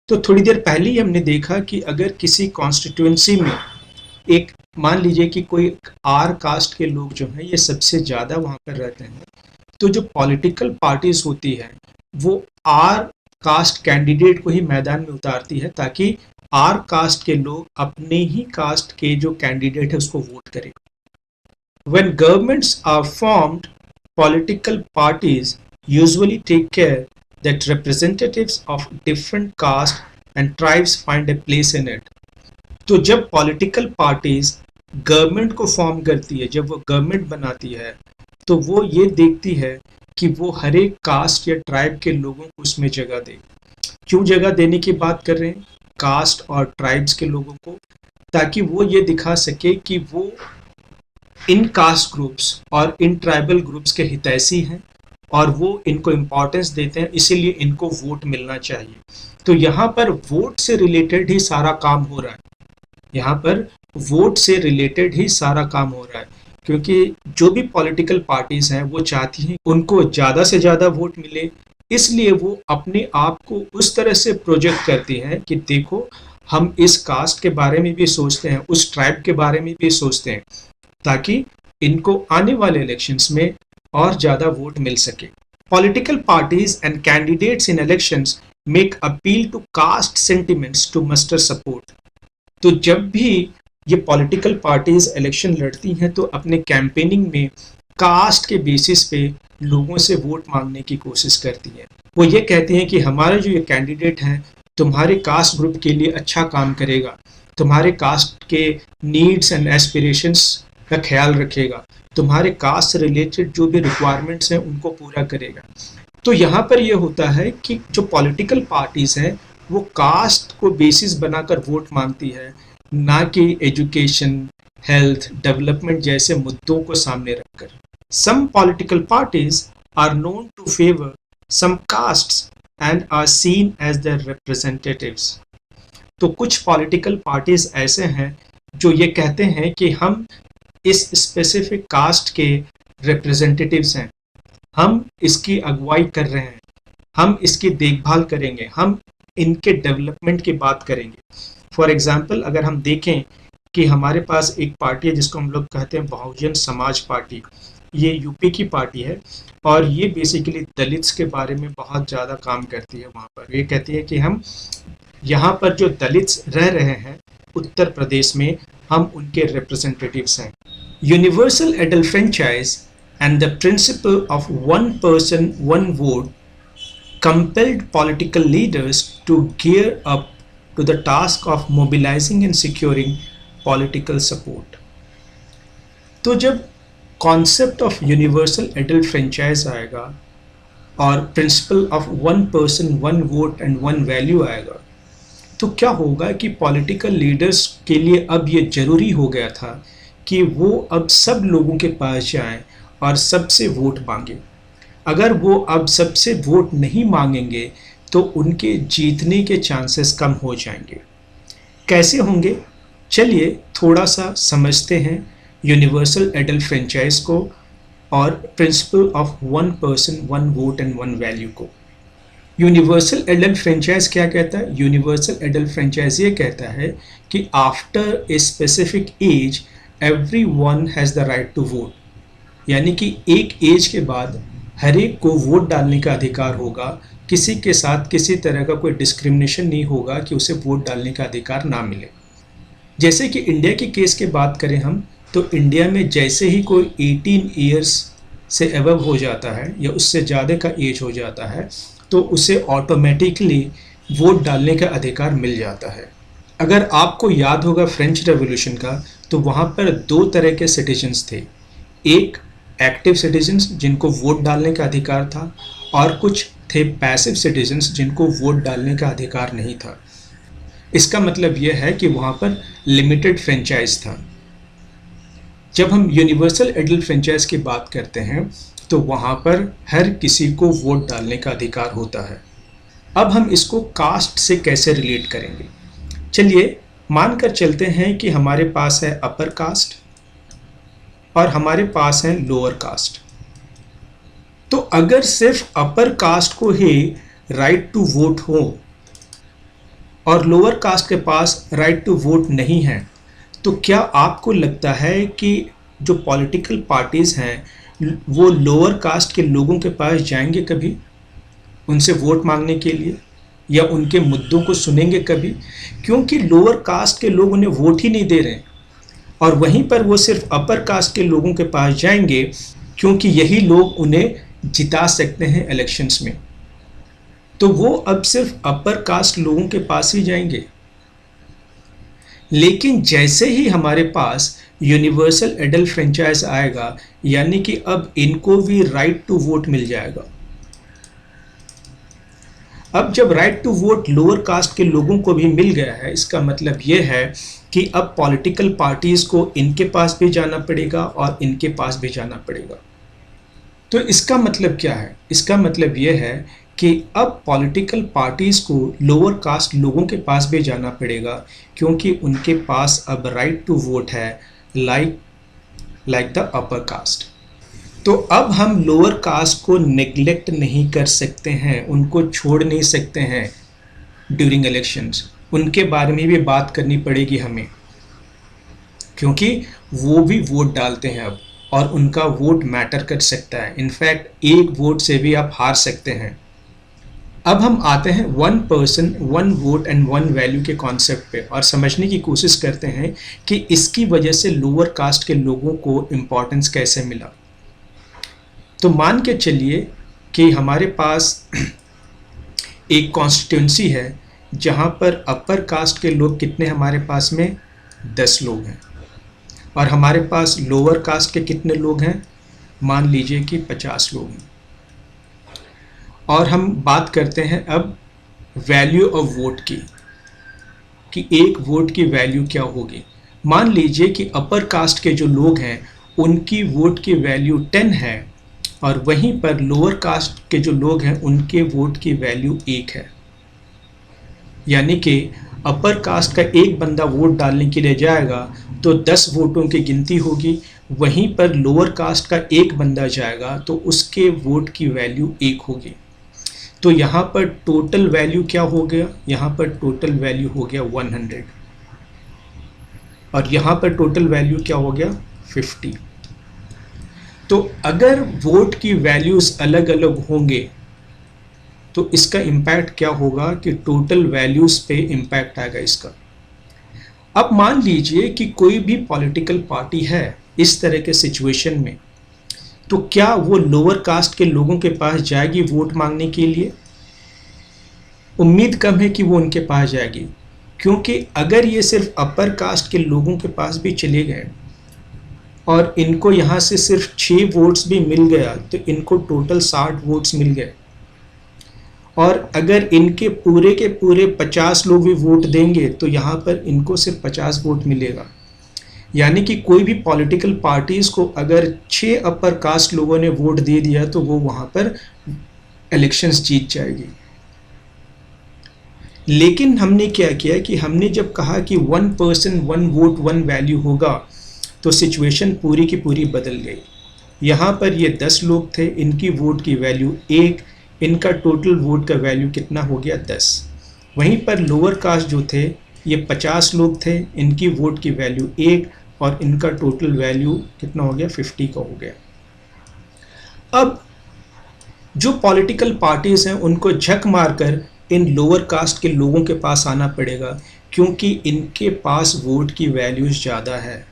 तो थोड़ी देर पहले ही हमने देखा कि अगर किसी constituency में एक मान लीजिए कि कोई आर कास्ट के लोग जो हैं ये सबसे ज़्यादा वहाँ पर रहते हैं, तो जो पॉलिटिकल पार्टीज होती हैं वो आर कास्ट कैंडिडेट को ही मैदान में उतारती है ताकि आर कास्ट के लोग अपने ही कास्ट के जो कैंडिडेट है उसको वोट करें। When governments are formed, political parties usually take care that representatives of different caste and tribes find a place in it। तो जब पॉलिटिकल पार्टीज गवर्नमेंट को फॉर्म करती है, जब वो गवर्नमेंट बनाती है, तो वो ये देखती है कि वो हर एक कास्ट या ट्राइब के लोगों को उसमें जगह दे। क्यों जगह देने की बात कर रहे हैं? कास्ट और ट्राइब्स के लोगों को, ताकि वो ये दिखा सके कि वो इन कास्ट ग्रुप्स और इन ट्राइबल ग्रुप्स के हितैषी हैं और वो इनको इम्पोर्टेंस देते हैं, इसीलिए इनको वोट मिलना चाहिए। तो यहाँ पर वोट से रिलेटेड ही सारा काम हो रहा है, यहाँ पर वोट से रिलेटेड ही सारा काम हो रहा है, क्योंकि जो भी पॉलिटिकल पार्टीज हैं वो चाहती हैं उनको ज़्यादा से ज़्यादा वोट मिले, इसलिए वो अपने आप को उस तरह से प्रोजेक्ट करती हैं कि देखो हम इस कास्ट के बारे में भी सोचते हैं, उस ट्राइब के बारे में भी सोचते हैं, ताकि इनको आने वाले इलेक्शंस में और ज़्यादा वोट मिल सके। Political parties and candidates in elections make appeal to caste sentiments to muster support. तो जब भी ये पॉलिटिकल पार्टीज इलेक्शन लड़ती हैं तो अपने कैंपेनिंग में कास्ट के बेसिस पे लोगों से वोट मांगने की कोशिश करती हैं। वो ये कहती हैं कि हमारा जो ये कैंडिडेट है तुम्हारे कास्ट ग्रुप के लिए अच्छा काम करेगा, तुम्हारे कास्ट के नीड्स एंड एस्पिरेशंस का ख्याल रखेगा, तुम्हारे कास्ट से रिलेटेड जो भी रिक्वायरमेंट्स हैं उनको पूरा करेगा। तो यहाँ पर ये होता है कि जो पॉलिटिकल पार्टीज हैं वो कास्ट को बेसिस बनाकर वोट मांगती है, ना कि एजुकेशन, हेल्थ, डेवलपमेंट जैसे मुद्दों को सामने रखकर। Some political parties are known to favour some castes and are seen as their representatives. तो कुछ पॉलिटिकल पार्टीज ऐसे हैं जो ये कहते हैं कि हम इस स्पेसिफिक कास्ट के रिप्रेजेंटेटिव्स हैं, हम इसकी अगुवाई कर रहे हैं, हम इसकी देखभाल करेंगे, हम इनके डेवलपमेंट की बात करेंगे। फॉर एग्जाम्पल अगर हम देखें कि हमारे पास एक पार्टी है जिसको हम लोग कहते हैं बहुजन समाज पार्टी, ये यूपी की पार्टी है और ये बेसिकली दलित्स के बारे में बहुत ज़्यादा काम करती है। वहाँ पर ये कहती है कि हम यहाँ पर जो दलित्स रह रहे हैं उत्तर प्रदेश में, हम उनके रिप्रेजेंटेटिव्स हैं। Universal adult franchise and the principle of one person, one vote compelled political leaders to gear up to the task of mobilizing and securing political support. तो जब concept of universal adult franchise आएगा और principle of one person one vote and one value आएगा, तो क्या होगा कि political leaders के लिए अब ये ज़रूरी हो गया था कि वो अब सब लोगों के पास जाएं और सबसे वोट मांगे। अगर वो अब सबसे वोट नहीं मांगेंगे तो उनके जीतने के चांसेस कम हो जाएंगे। कैसे होंगे? चलिए थोड़ा सा समझते हैं यूनिवर्सल एडल्ट फ्रेंचाइज को और principle of one person one vote and one value को। यूनिवर्सल एडल्ट फ्रेंचाइज क्या कहता है? यूनिवर्सल एडल्ट फ्रेंचाइज ये कहता है कि after a specific age everyone has the right to vote, यानी कि एक एज के बाद हर एक को वोट डालने का अधिकार होगा, किसी के साथ किसी तरह का कोई डिस्क्रिमिनेशन नहीं होगा कि उसे वोट डालने का अधिकार ना मिले। जैसे कि इंडिया के केस की बात करें हम, तो इंडिया में जैसे ही कोई 18 ईयर्स से अबव हो जाता है या उससे ज़्यादा का एज हो जाता है तो उसे ऑटोमेटिकली वोट डालने का अधिकार मिल जाता है। अगर आपको याद होगा फ्रेंच रेवोल्यूशन का, तो वहाँ पर दो तरह के सिटीजन्स थे, एक एक्टिव सिटीजन्स जिनको वोट डालने का अधिकार था और कुछ थे पैसिव सिटीजन्स जिनको वोट डालने का अधिकार नहीं था। इसका मतलब यह है कि वहाँ पर लिमिटेड फ्रेंचाइज था। जब हम यूनिवर्सल एडल्ट फ्रेंचाइज की बात करते हैं तो वहाँ पर हर किसी को वोट डालने का अधिकार होता है। अब हम इसको कास्ट से कैसे रिलेट करेंगे? चलिए मानकर चलते हैं कि हमारे पास है अपर कास्ट और हमारे पास है लोअर कास्ट। तो अगर सिर्फ अपर कास्ट को ही राइट टू वोट हो और लोअर कास्ट के पास राइट टू वोट नहीं है, तो क्या आपको लगता है कि जो पॉलिटिकल पार्टीज हैं वो लोअर कास्ट के लोगों के पास जाएंगे कभी उनसे वोट मांगने के लिए, या उनके मुद्दों को सुनेंगे कभी? क्योंकि लोअर कास्ट के लोग उन्हें वोट ही नहीं दे रहे हैं और वहीं पर वो सिर्फ अपर कास्ट के लोगों के पास जाएंगे क्योंकि यही लोग उन्हें जिता सकते हैं इलेक्शंस में। तो वो अब सिर्फ अपर कास्ट लोगों के पास ही जाएंगे। लेकिन जैसे ही हमारे पास यूनिवर्सल एडल्ट फ्रेंचाइज आएगा, यानी कि अब इनको भी राइट टू वोट मिल जाएगा। अब जब right to vote lower caste के लोगों को भी मिल गया है, इसका मतलब यह है कि अब पॉलिटिकल पार्टीज को इनके पास भी जाना पड़ेगा और इनके पास भी जाना पड़ेगा। तो इसका मतलब क्या है? इसका मतलब यह है कि अब पॉलिटिकल पार्टीज को लोअर कास्ट लोगों के पास भी जाना पड़ेगा क्योंकि उनके पास अब राइट टू वोट है लाइक द अपर कास्ट। तो अब हम लोअर कास्ट को नेग्लेक्ट नहीं कर सकते हैं, उनको छोड़ नहीं सकते हैं ड्यूरिंग इलेक्शंस। उनके बारे में भी बात करनी पड़ेगी हमें क्योंकि वो भी वोट डालते हैं अब। और उनका वोट मैटर कर सकता है। इनफैक्ट एक वोट से भी आप हार सकते हैं। अब हम आते हैं one person one vote and one value के कॉन्सेप्ट पे और समझने की कोशिश करते हैं कि इसकी वजह से लोअर कास्ट के लोगों को इम्पोर्टेंस कैसे मिला। तो मान के चलिए कि हमारे पास एक कॉन्स्टिट्यूंसी है जहाँ पर अपर कास्ट के लोग कितने हमारे पास में 10 लोग हैं और हमारे पास लोअर कास्ट के कितने लोग हैं, मान लीजिए कि 50 लोग हैं। और हम बात करते हैं अब वैल्यू ऑफ वोट की कि एक वोट की वैल्यू क्या होगी। मान लीजिए कि अपर कास्ट के जो लोग हैं उनकी वोट की वैल्यू 10 है और वहीं पर लोअर कास्ट के जो लोग हैं उनके वोट की वैल्यू 1 है। यानी कि अपर कास्ट का एक बंदा वोट डालने के लिए जाएगा तो 10 वोटों की गिनती होगी, वहीं पर लोअर कास्ट का एक बंदा जाएगा तो उसके वोट की वैल्यू 1 होगी। तो यहाँ पर टोटल वैल्यू क्या हो गया, यहाँ पर टोटल वैल्यू हो गया 100 और यहाँ पर टोटल वैल्यू क्या हो गया 50। तो अगर वोट की वैल्यूज अलग अलग होंगे तो इसका इम्पैक्ट क्या होगा कि टोटल वैल्यूज पे इम्पैक्ट आएगा इसका। अब मान लीजिए कि कोई भी पॉलिटिकल पार्टी है इस तरह के सिचुएशन में, तो क्या वो लोअर कास्ट के लोगों के पास जाएगी वोट मांगने के लिए? उम्मीद कम है कि वो उनके पास जाएगी, क्योंकि अगर ये सिर्फ अपर कास्ट के लोगों के पास भी चले गए और इनको यहाँ से सिर्फ 6 वोट्स भी मिल गया तो इनको टोटल 60 वोट्स मिल गए। और अगर इनके पूरे के पूरे 50 लोग भी वोट देंगे तो यहाँ पर इनको सिर्फ 50 वोट मिलेगा। यानी कि कोई भी पॉलिटिकल पार्टीज को अगर 6 अपर कास्ट लोगों ने वोट दे दिया तो वो वहाँ पर इलेक्शंस जीत जाएगी। लेकिन हमने क्या किया कि हमने जब कहा कि one person one vote one value होगा तो सिचुएशन पूरी की पूरी बदल गई। यहाँ पर ये 10 लोग थे, इनकी वोट की वैल्यू 1, इनका टोटल वोट का वैल्यू कितना हो गया 10। वहीं पर लोअर कास्ट जो थे ये 50 लोग थे, इनकी वोट की वैल्यू 1 और इनका टोटल वैल्यू कितना हो गया 50 का हो गया। अब जो पॉलिटिकल पार्टीज हैं उनको झक मारकर इन लोअर कास्ट के लोगों के पास आना पड़ेगा, क्योंकि इनके पास वोट की वैल्यूज ज़्यादा है।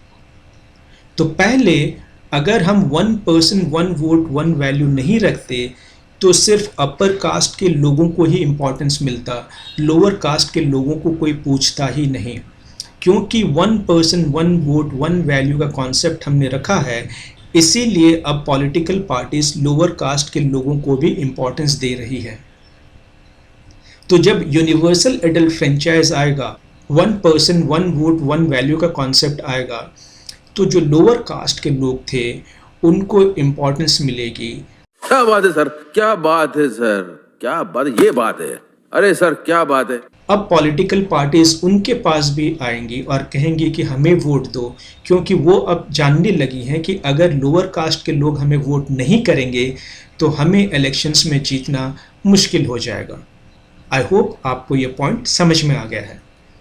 तो पहले अगर हम one person one vote one value नहीं रखते तो सिर्फ अपर कास्ट के लोगों को ही इम्पोर्टेंस मिलता, लोअर कास्ट के लोगों को कोई पूछता ही नहीं। क्योंकि one person one vote one value का कॉन्सेप्ट हमने रखा है, इसीलिए अब पॉलिटिकल पार्टीज लोअर कास्ट के लोगों को भी इम्पोर्टेंस दे रही है। तो जब यूनिवर्सल एडल्ट फ्रेंचाइज आएगा, one person one vote one value का कॉन्सेप्ट आएगा, तो जो लोअर कास्ट के लोग थे उनको इम्पोर्टेंस मिलेगी। क्या बात है सर, क्या बात है सर, क्या बात है, ये बात है, अरे सर क्या बात है। अब पॉलिटिकल पार्टीज उनके पास भी आएंगी और कहेंगी कि हमें वोट दो, क्योंकि वो अब जानने लगी हैं कि अगर लोअर कास्ट के लोग हमें वोट नहीं करेंगे तो हमें इलेक्शंस में जीतना मुश्किल हो जाएगा। आई होप आपको ये पॉइंट समझ में आ गया है।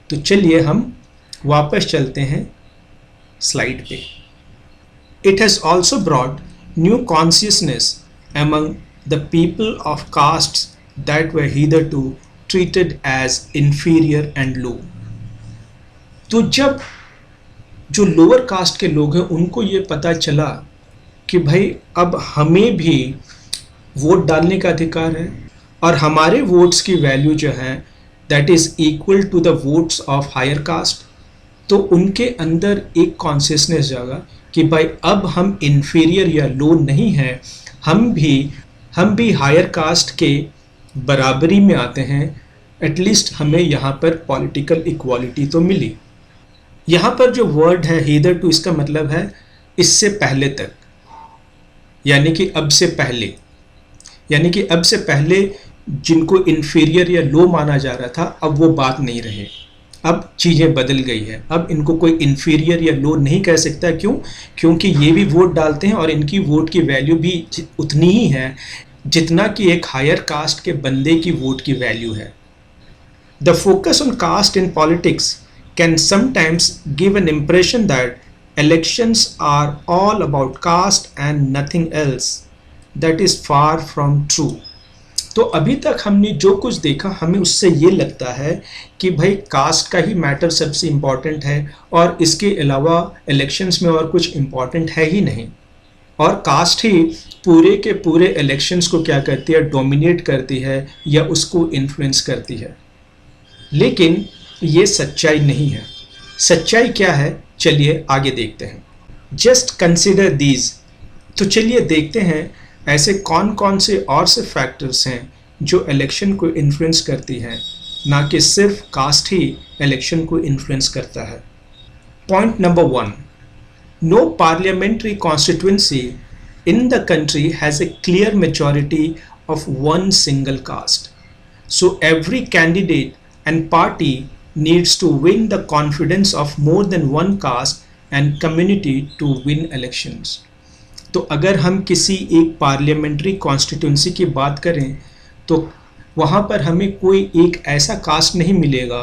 तो चलिए हम वापस चलते हैं स्लाइड पे। It has also brought new consciousness among the people of castes that were hitherto treated as inferior and low। तो जब जो लोअर कास्ट के लोग हैं उनको ये पता चला कि भाई अब हमें भी वोट डालने का अधिकार है और हमारे वोट्स की वैल्यू जो है that is equal to the votes of higher caste, तो उनके अंदर एक कॉन्शियसनेस जागा कि भाई अब हम इन्फीरियर या लो नहीं हैं, हम भी हायर कास्ट के बराबरी में आते हैं। एटलीस्ट हमें यहाँ पर पॉलिटिकल इक्वालिटी तो मिली। यहाँ पर जो वर्ड है हीदर टू, इसका मतलब है इससे पहले तक, यानी कि अब से पहले, यानी कि अब से पहले जिनको इन्फीरियर या लो माना जा रहा था अब वो बात नहीं रहे, अब चीज़ें बदल गई है। अब इनको कोई इन्फीरियर या लो नहीं कह सकता। क्यों? क्योंकि ये भी वोट डालते हैं और इनकी वोट की वैल्यू भी उतनी ही है जितना कि एक हायर कास्ट के बंदे की वोट की वैल्यू है। The focus on caste in politics can sometimes give an impression that elections are all about caste and nothing else. That is far from true. तो अभी तक हमने जो कुछ देखा हमें उससे ये लगता है कि भाई कास्ट का ही मैटर सबसे इम्पॉर्टेंट है और इसके अलावा इलेक्शंस में और कुछ इम्पॉर्टेंट है ही नहीं, और कास्ट ही पूरे के पूरे इलेक्शंस को क्या करती है, डोमिनेट करती है या उसको इन्फ्लुएंस करती है। लेकिन ये सच्चाई नहीं है। सच्चाई क्या है, चलिए आगे देखते हैं। Just consider these. तो चलिए देखते हैं ऐसे कौन कौन से और से फैक्टर्स हैं जो इलेक्शन को इन्फ्लुएंस करती हैं, ना कि सिर्फ कास्ट ही इलेक्शन को इन्फ्लुएंस करता है। Point number 1, no parliamentary constituency in the country has a clear majority of one single caste. So every candidate and party needs to win the confidence of more than one caste and community to win elections. तो अगर हम किसी एक parliamentary constituency की बात करें तो वहाँ पर हमें कोई एक ऐसा कास्ट नहीं मिलेगा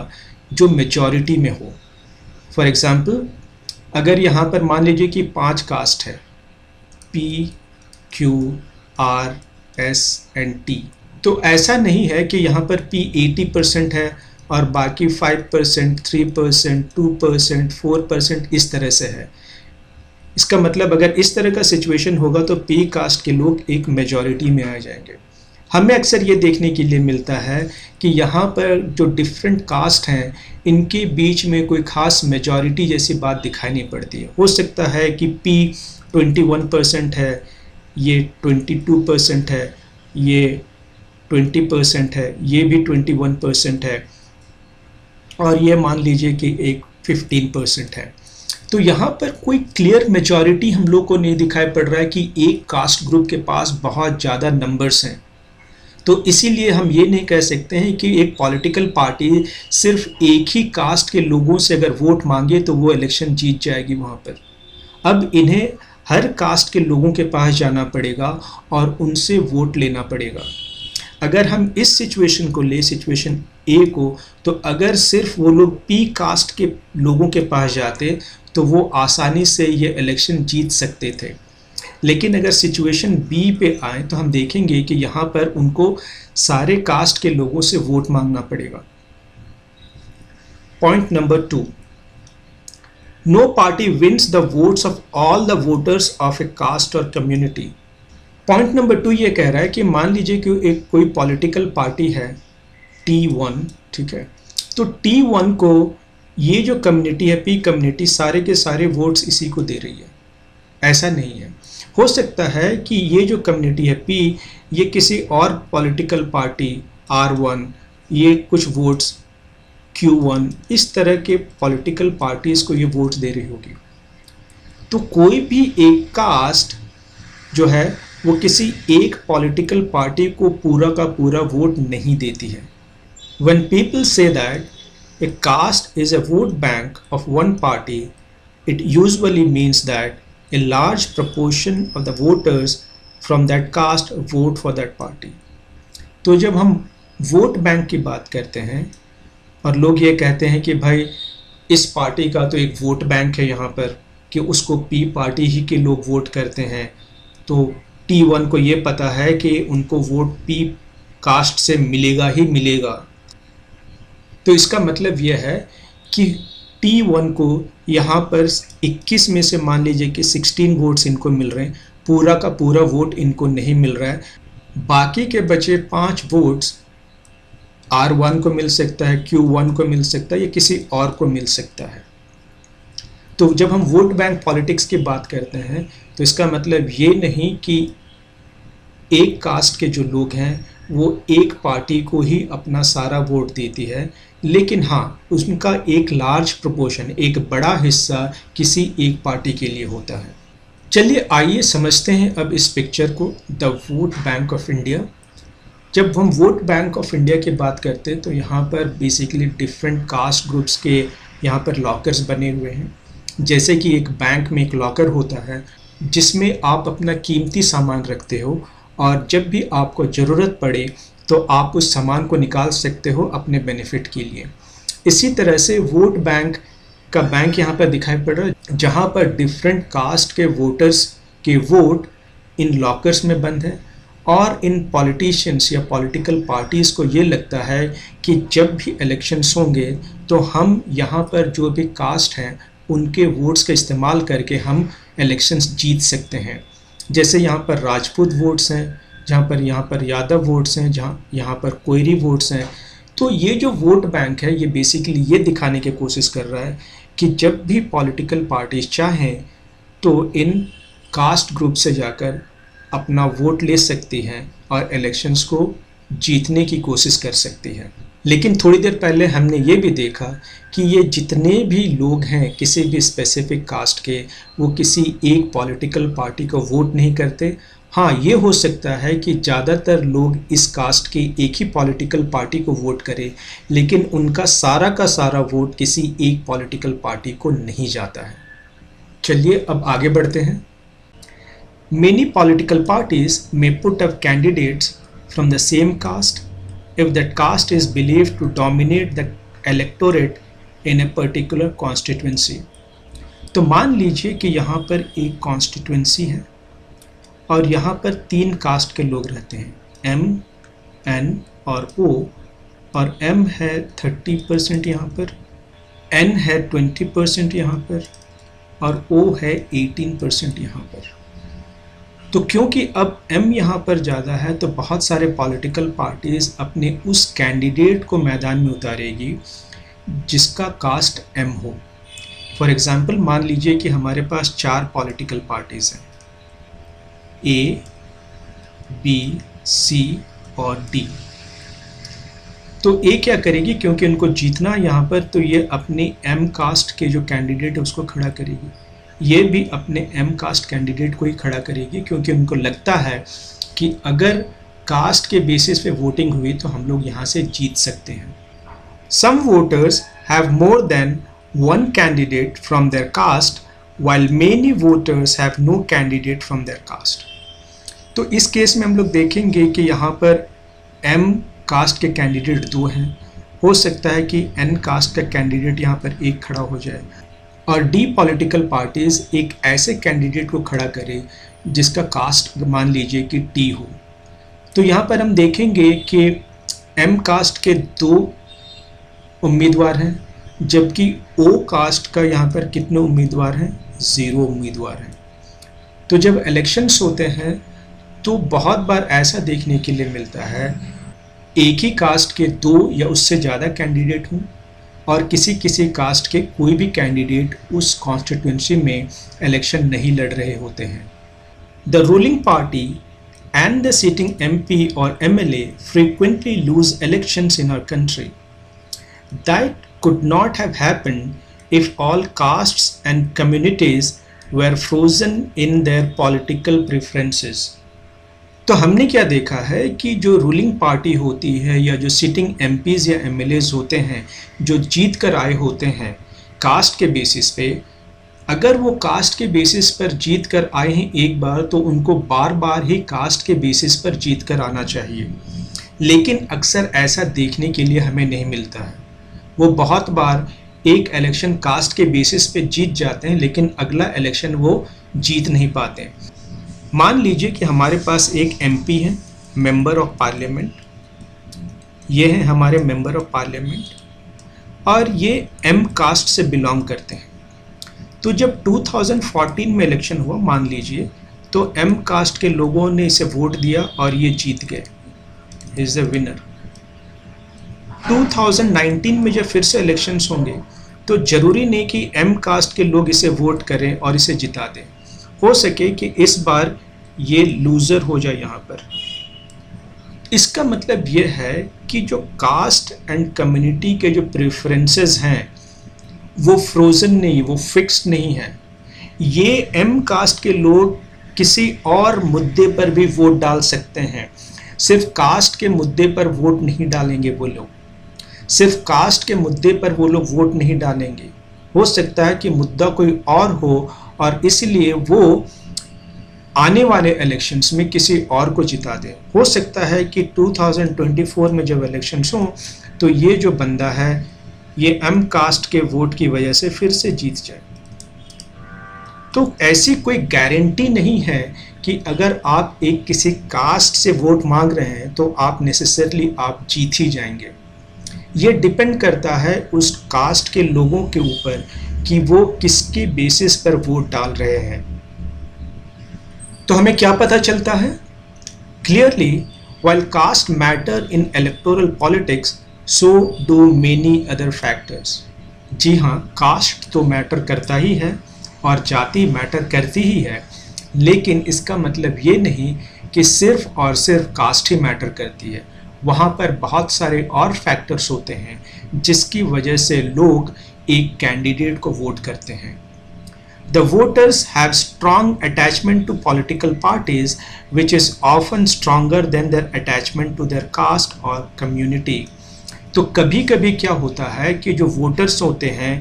जो मेजॉरिटी में हो। फॉर एग्जांपल, अगर यहाँ पर मान लीजिए कि 5 कास्ट है, P, Q, R, S and T, तो ऐसा नहीं है कि यहाँ पर P 80% है और बाकी 5%, 3%, 2%, 4% इस तरह से है। इसका मतलब अगर इस तरह का सिचुएशन होगा तो P कास्ट के लोग एक मेजॉरिटी में आ जाएंगे। हमें अक्सर ये देखने के लिए मिलता है कि यहाँ पर जो डिफरेंट कास्ट हैं इनके बीच में कोई ख़ास मेजॉरिटी जैसी बात दिखाई नहीं पड़ती है। हो सकता है कि P 21% है, ये 22% है, ये 20% है, ये भी 21% है और ये मान लीजिए कि एक 15% है। तो यहाँ पर कोई क्लियर मेजॉरिटी हम लोग को नहीं दिखाई पड़ रहा है कि एक कास्ट ग्रुप के पास बहुत ज़्यादा नंबर्स हैं। तो इसीलिए हम ये नहीं कह सकते हैं कि एक पॉलिटिकल पार्टी सिर्फ एक ही कास्ट के लोगों से अगर वोट मांगे तो वो इलेक्शन जीत जाएगी वहाँ पर। अब इन्हें हर कास्ट के लोगों के पास जाना पड़ेगा और उनसे वोट लेना पड़ेगा। अगर हम इस सिचुएशन को ले, सिचुएशन ए को, तो अगर सिर्फ वो लोग पी कास्ट के लोगों के पास जाते तो वो आसानी से ये इलेक्शन जीत सकते थे। लेकिन अगर सिचुएशन बी पे आए तो हम देखेंगे कि यहाँ पर उनको सारे कास्ट के लोगों से वोट मांगना पड़ेगा। Point number 2, no party wins the votes of all the voters of a caste or community. Point number 2 ये कह रहा है कि मान लीजिए कि एक कोई पॉलिटिकल पार्टी है T1, ठीक है, तो T1 को ये जो कम्युनिटी है P कम्युनिटी सारे के सारे वोट्स इसी को दे रही है। ऐसा नहीं है। हो सकता है कि ये जो कम्युनिटी है P, ये किसी और पॉलिटिकल पार्टी R1 ये कुछ वोट्स Q1 इस तरह के पॉलिटिकल पार्टीज़ को ये वोट्स दे रही होगी। तो कोई भी एक कास्ट जो है वो किसी एक पॉलिटिकल पार्टी को पूरा का पूरा वोट नहीं देती है। When people say that a caste is a vote bank of one party, it usually means that a large proportion of the voters from that caste vote for that party. तो जब हम vote bank की बात करते हैं और लोग ये कहते हैं कि भाई इस पार्टी का तो एक वोट बैंक है यहाँ पर कि उसको पी पार्टी ही के लोग वोट करते हैं, तो T1 को ये पता है कि उनको वोट पी कास्ट से मिलेगा ही मिलेगा। तो इसका मतलब यह है कि T1 को यहाँ पर 21 में से मान लीजिए कि 16 वोट्स इनको मिल रहे हैं, पूरा का पूरा वोट इनको नहीं मिल रहा है। बाकी के बचे 5 वोट्स R1 को मिल सकता है, Q1 को मिल सकता है या किसी और को मिल सकता है। तो जब हम वोट बैंक पॉलिटिक्स की बात करते हैं तो इसका मतलब ये नहीं कि एक कास्ट के जो लोग हैं वो एक पार्टी को ही अपना सारा वोट देती है, लेकिन हाँ उनका एक लार्ज प्रोपोर्शन, एक बड़ा हिस्सा किसी एक पार्टी के लिए होता है। चलिए आइए समझते हैं अब इस पिक्चर को, the vote bank of India. जब हम वोट बैंक ऑफ इंडिया की बात करते हैं तो यहाँ पर बेसिकली डिफरेंट कास्ट ग्रुप्स के यहाँ पर लॉकर्स बने हुए हैं। जैसे कि एक बैंक में एक लॉकर होता है जिसमें आप अपना कीमती सामान रखते हो और जब भी आपको ज़रूरत पड़े तो आप उस सामान को निकाल सकते हो अपने बेनिफिट के लिए। इसी तरह से वोट बैंक का बैंक यहाँ पर दिखाई पड़ रहा है, जहाँ पर डिफरेंट कास्ट के वोटर्स के वोट इन लॉकर्स में बंद है और इन पॉलिटिशियंस या पॉलिटिकल पार्टीज़ को ये लगता है कि जब भी इलेक्शंस होंगे तो हम यहाँ पर जो भी कास्ट हैं उनके वोट्स का इस्तेमाल करके हम इलेक्शंस जीत सकते हैं। जैसे यहाँ पर राजपूत वोट्स हैं, यहाँ पर यादव वोट्स हैं, यहाँ पर कोयरी वोट्स हैं। तो ये जो वोट बैंक है ये बेसिकली ये दिखाने की कोशिश कर रहा है कि जब भी पॉलिटिकल पार्टीज चाहें तो इन कास्ट ग्रुप से जाकर अपना वोट ले सकती हैं और इलेक्शंस को जीतने की कोशिश कर सकती है। लेकिन थोड़ी देर पहले हमने ये भी देखा कि ये जितने भी लोग हैं किसी भी स्पेसिफिक कास्ट के, वो किसी एक पॉलिटिकल पार्टी को वोट नहीं करते। हाँ, ये हो सकता है कि ज़्यादातर लोग इस कास्ट के एक ही पॉलिटिकल पार्टी को वोट करें, लेकिन उनका सारा का सारा वोट किसी एक पॉलिटिकल पार्टी को नहीं जाता है। चलिए अब आगे बढ़ते हैं। Many political parties may put up candidates from the same caste if that caste is believed to dominate the electorate in a particular constituency। तो मान लीजिए कि यहाँ पर एक कॉन्स्टिट्यूंसी है और यहाँ पर 3 कास्ट के लोग रहते हैं, M, N और O, और M है 30% यहाँ पर, N है 20% यहाँ पर और O है 18% यहाँ पर। तो क्योंकि अब M यहाँ पर ज़्यादा है तो बहुत सारे पॉलिटिकल पार्टीज़ अपने उस कैंडिडेट को मैदान में उतारेगी जिसका कास्ट M हो। फॉर एग्ज़ाम्पल मान लीजिए कि हमारे पास 4 पॉलिटिकल पार्टीज़ हैं, A, B, C और D। तो A क्या करेगी, क्योंकि उनको जीतना यहाँ पर, तो ये अपने M कास्ट के जो कैंडिडेट है उसको खड़ा करेगी। ये भी अपने M कास्ट कैंडिडेट को ही खड़ा करेगी क्योंकि उनको लगता है कि अगर कास्ट के बेसिस पे वोटिंग हुई तो हम लोग यहाँ से जीत सकते हैं। Some voters have more than one candidate from their caste while many voters have no candidate from their caste। तो इस केस में हम लोग देखेंगे कि यहाँ पर M कास्ट के कैंडिडेट 2 हैं, हो सकता है कि N कास्ट का कैंडिडेट यहाँ पर एक खड़ा हो जाए और डी पॉलिटिकल पार्टीज़ एक ऐसे कैंडिडेट को खड़ा करे जिसका कास्ट मान लीजिए कि टी हो। तो यहाँ पर हम देखेंगे कि एम कास्ट के 2 उम्मीदवार हैं, जबकि ओ कास्ट का यहाँ पर कितने उम्मीदवार हैं, 0 उम्मीदवार हैं। तो जब इलेक्शंस होते हैं तो बहुत बार ऐसा देखने के लिए मिलता है एक ही कास्ट के 2 या उससे ज़्यादा कैंडिडेट हों और किसी कास्ट के कोई भी कैंडिडेट उस कॉन्स्टिट्यूंसी में इलेक्शन नहीं लड़ रहे होते हैं। The ruling party and the sitting MP और MLA frequently lose elections in our country. That could not have happened if all castes and communities were frozen in their political preferences। तो हमने क्या देखा है कि जो रूलिंग पार्टी होती है या जो सिटिंग MPs या MLAs होते हैं जो जीत कर आए होते हैं कास्ट के बेसिस पे, अगर वो कास्ट के बेसिस पर जीत कर आए हैं एक बार तो उनको बार बार ही कास्ट के बेसिस पर जीत कर आना चाहिए। लेकिन अक्सर ऐसा देखने के लिए हमें नहीं मिलता है। वो बहुत बार एक इलेक्शन कास्ट के बेसिस पे जीत जाते हैं लेकिन अगला इलेक्शन वो जीत नहीं पाते। मान लीजिए कि हमारे पास एक MP है, मेंबर ऑफ पार्लियामेंट, ये हैं हमारे मेंबर ऑफ पार्लियामेंट और ये M कास्ट से बिलोंग करते हैं। तो जब 2014 में इलेक्शन हुआ मान लीजिए, तो M कास्ट के लोगों ने इसे वोट दिया और ये जीत गए, इज द विनर। 2019 में जब फिर से इलेक्शंस होंगे तो ज़रूरी नहीं कि M कास्ट के लोग इसे वोट करें और इसे जिता दें, हो सके कि इस बार ये लूज़र हो जाए यहाँ पर। इसका मतलब ये है कि जो कास्ट एंड कम्युनिटी के जो प्रेफरेंसेस हैं वो फ्रोज़न नहीं, वो फिक्स्ड नहीं है। ये M कास्ट के लोग किसी और मुद्दे पर भी वोट डाल सकते हैं, सिर्फ कास्ट के मुद्दे पर वोट नहीं डालेंगे वो लोग, सिर्फ कास्ट के मुद्दे पर वो लोग वोट नहीं डालेंगे। हो सकता है कि मुद्दा कोई और हो और इसलिए वो आने वाले इलेक्शंस में किसी और को जिता दे। हो सकता है कि 2024 में जब इलेक्शंस हों तो ये जो बंदा है ये एम कास्ट के वोट की वजह से फिर से जीत जाए। तो ऐसी कोई गारंटी नहीं है कि अगर आप एक किसी कास्ट से वोट मांग रहे हैं तो आप नेसेसरली आप जीत ही जाएंगे। ये डिपेंड करता है उस कास्ट के लोगों के ऊपर कि वो किसके बेसिस पर वोट डाल रहे हैं। तो हमें क्या पता चलता है? Clearly, while caste matter in electoral politics, so do many other factors. जी हाँ, कास्ट तो मैटर करता ही है और जाति मैटर करती ही है, लेकिन इसका मतलब ये नहीं कि सिर्फ और सिर्फ कास्ट ही मैटर करती है। वहाँ पर बहुत सारे और फैक्टर्स होते हैं जिसकी वजह से लोग एक कैंडिडेट को वोट करते हैं। The voters have strong attachment to political parties, which is often stronger than their attachment to their caste or community. तो कभी कभी क्या होता है कि जो वोटर्स होते हैं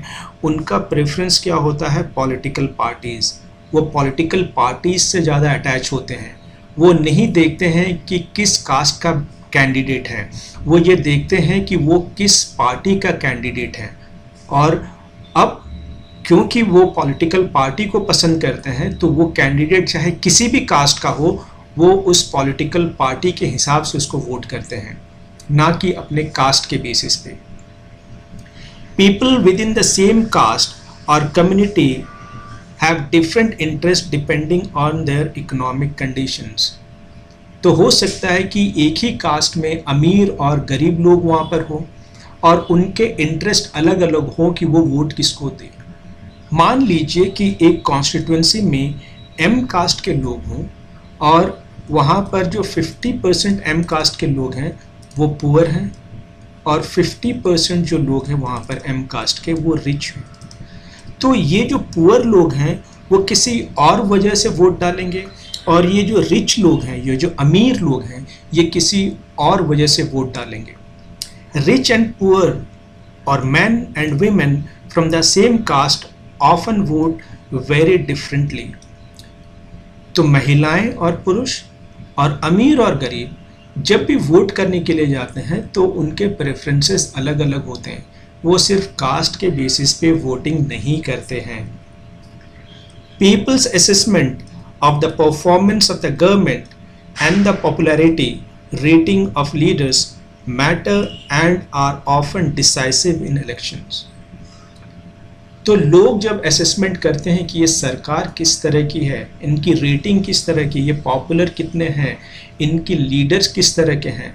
उनका प्रेफरेंस क्या होता है? Political parties. वो पॉलिटिकल पार्टीज़ से ज़्यादा अटैच होते हैं। वो नहीं देखते हैं कि किस कास्ट का कैंडिडेट है, वो ये देखते हैं कि वो किस पार्टी का कैंडिडेट है। और अब क्योंकि वो पॉलिटिकल पार्टी को पसंद करते हैं तो वो कैंडिडेट चाहे किसी भी कास्ट का हो, वो उस पॉलिटिकल पार्टी के हिसाब से उसको वोट करते हैं, ना कि अपने कास्ट के बेसिस पे। People within the same caste और community have different interest depending on their economic conditions. तो हो सकता है कि एक ही कास्ट में अमीर और गरीब लोग वहाँ पर हो और उनके इंटरेस्ट अलग अलग हो कि वो वोट किसको दें। मान लीजिए कि एक कॉन्स्टिट्यूंसी में एम कास्ट के लोग हों और वहाँ पर जो 50% एम कास्ट के लोग हैं वो पुअर हैं और 50% जो लोग हैं वहाँ पर एम कास्ट के वो रिच हैं। तो ये जो पुअर लोग हैं वो किसी और वजह से वोट डालेंगे और ये जो रिच लोग हैं, ये जो अमीर लोग हैं, ये किसी और वजह से वोट डालेंगे। रिच एंड पुअर और man and women from the same caste often vote very differently. तो महिलाएं और पुरुष और अमीर और गरीब जब भी वोट करने के लिए जाते हैं तो उनके प्रेफरेंसेस अलग अलग होते हैं। वो सिर्फ कास्ट के बेसिस पे वोटिंग नहीं करते हैं। People's assessment of the performance of the government and the popularity rating of leaders matter and are often decisive in elections. तो लोग जब असेसमेंट करते हैं कि ये सरकार किस तरह की है, इनकी रेटिंग किस तरह की, ये पॉपुलर कितने हैं, इनकी लीडर्स किस तरह के हैं,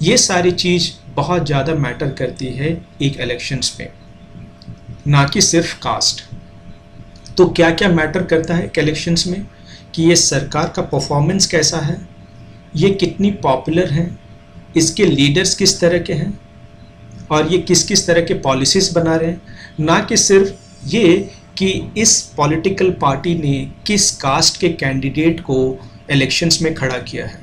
ये सारी चीज़ बहुत ज़्यादा मैटर करती है एक इलेक्शंस पे, ना कि सिर्फ कास्ट। तो क्या क्या मैटर करता है इलेक्शंस में कि ये सरकार का परफॉर्मेंस कैसा है, ये कितनी पॉपुलर है, इसके लीडर्स किस तरह के हैं और ये किस किस तरह के पॉलिसीज़ बना रहे हैं, ना कि सिर्फ ये कि इस पॉलिटिकल पार्टी ने किस कास्ट के कैंडिडेट को इलेक्शंस में खड़ा किया है।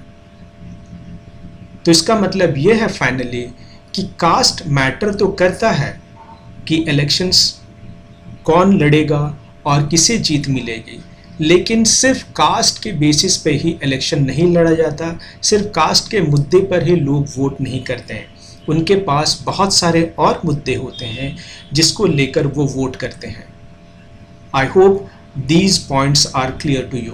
तो इसका मतलब ये है फाइनली कि कास्ट मैटर तो करता है कि इलेक्शंस कौन लड़ेगा और किसे जीत मिलेगी, लेकिन सिर्फ कास्ट के बेसिस पे ही इलेक्शन नहीं लड़ा जाता, सिर्फ कास्ट के मुद्दे पर ही लोग वोट नहीं करते हैं। उनके पास बहुत सारे और मुद्दे होते हैं जिसको लेकर वो वोट करते हैं। I hope these points are clear to you.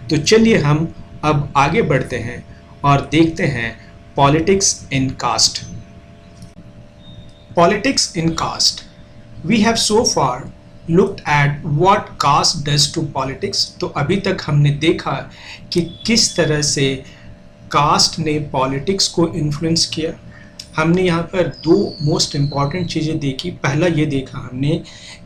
तो चलिए हम अब आगे बढ़ते हैं और देखते हैं politics in caste. Politics in caste, we have so far looked at what caste does to politics। तो अभी तक हमने देखा कि किस तरह से कास्ट ने पॉलिटिक्स को इन्फ्लुएंस किया। हमने यहाँ पर दो मोस्ट इम्पॉर्टेंट चीज़ें देखी। पहला ये देखा हमने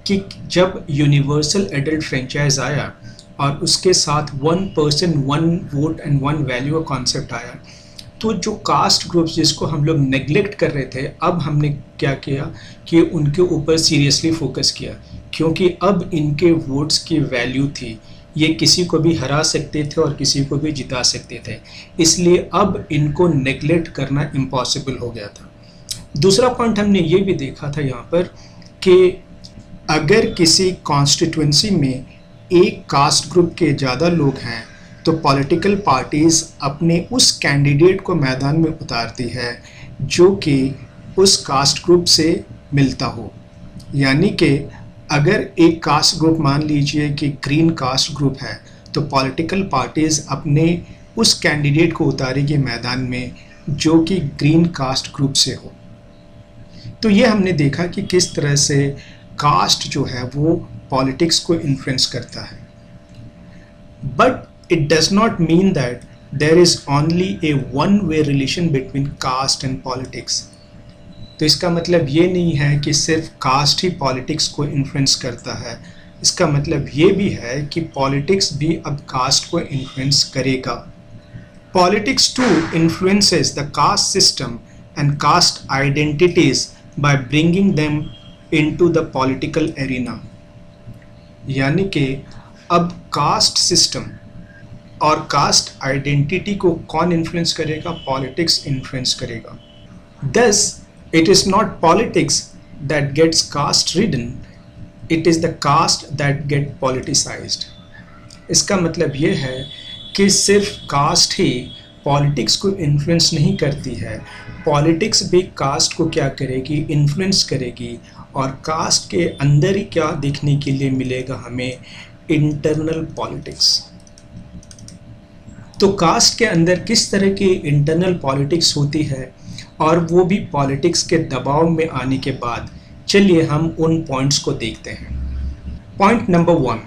कि जब यूनिवर्सल एडल्ट फ्रेंचाइज आया और उसके साथ 1 person 1 vote एंड 1 value का कॉन्सेप्ट आया, तो जो कास्ट ग्रुप्स जिसको हम लोग नेग्लेक्ट कर रहे थे, अब हमने क्या किया कि उनके ऊपर सीरियसली फोकस किया, क्योंकि अब इनके वोट्स की वैल्यू थी। ये किसी को भी हरा सकते थे और किसी को भी जिता सकते थे, इसलिए अब इनको नेग्लेक्ट करना इम्पॉसिबल हो गया था। दूसरा पॉइंट हमने ये भी देखा था यहाँ पर कि अगर किसी कॉन्स्टिट्यूंसी में एक कास्ट ग्रुप के ज़्यादा लोग हैं तो पॉलिटिकल पार्टीज़ अपने उस कैंडिडेट को मैदान में उतारती है जो कि उस कास्ट ग्रुप से मिलता हो। यानी कि अगर एक कास्ट ग्रुप मान लीजिए कि ग्रीन कास्ट ग्रुप है, तो पॉलिटिकल पार्टीज अपने उस कैंडिडेट को उतारेगी मैदान में जो कि ग्रीन कास्ट ग्रुप से हो। तो ये हमने देखा कि किस तरह से कास्ट जो है वो पॉलिटिक्स को इन्फ्लुएंस करता है। But it does not mean that there is only a one way relation between caste and politics. तो इसका मतलब ये नहीं है कि सिर्फ कास्ट ही पॉलिटिक्स को इन्फ्लुएंस करता है। इसका मतलब ये भी है कि पॉलिटिक्स भी अब कास्ट को इन्फ्लुएंस करेगा। Politics too influences the caste system and caste identities by bringing them into the political arena. यानी कि अब कास्ट सिस्टम और कास्ट आइडेंटिटी को कौन इन्फ्लुएंस करेगा? पॉलिटिक्स इन्फ्लुएंस करेगा। Thus, it is not politics that gets caste ridden, it is the caste that get politicized. इसका मतलब ये है कि सिर्फ कास्ट ही पॉलिटिक्स को इन्फ्लुएंस नहीं करती है, पॉलिटिक्स भी कास्ट को क्या करेगी? इन्फ्लुएंस करेगी। और कास्ट के अंदर ही क्या देखने के लिए मिलेगा हमें? Internal politics. तो कास्ट के अंदर किस तरह की इंटरनल पॉलिटिक्स होती है, और वो भी पॉलिटिक्स के दबाव में आने के बाद, चलिए हम उन पॉइंट्स को देखते हैं। Point number 1,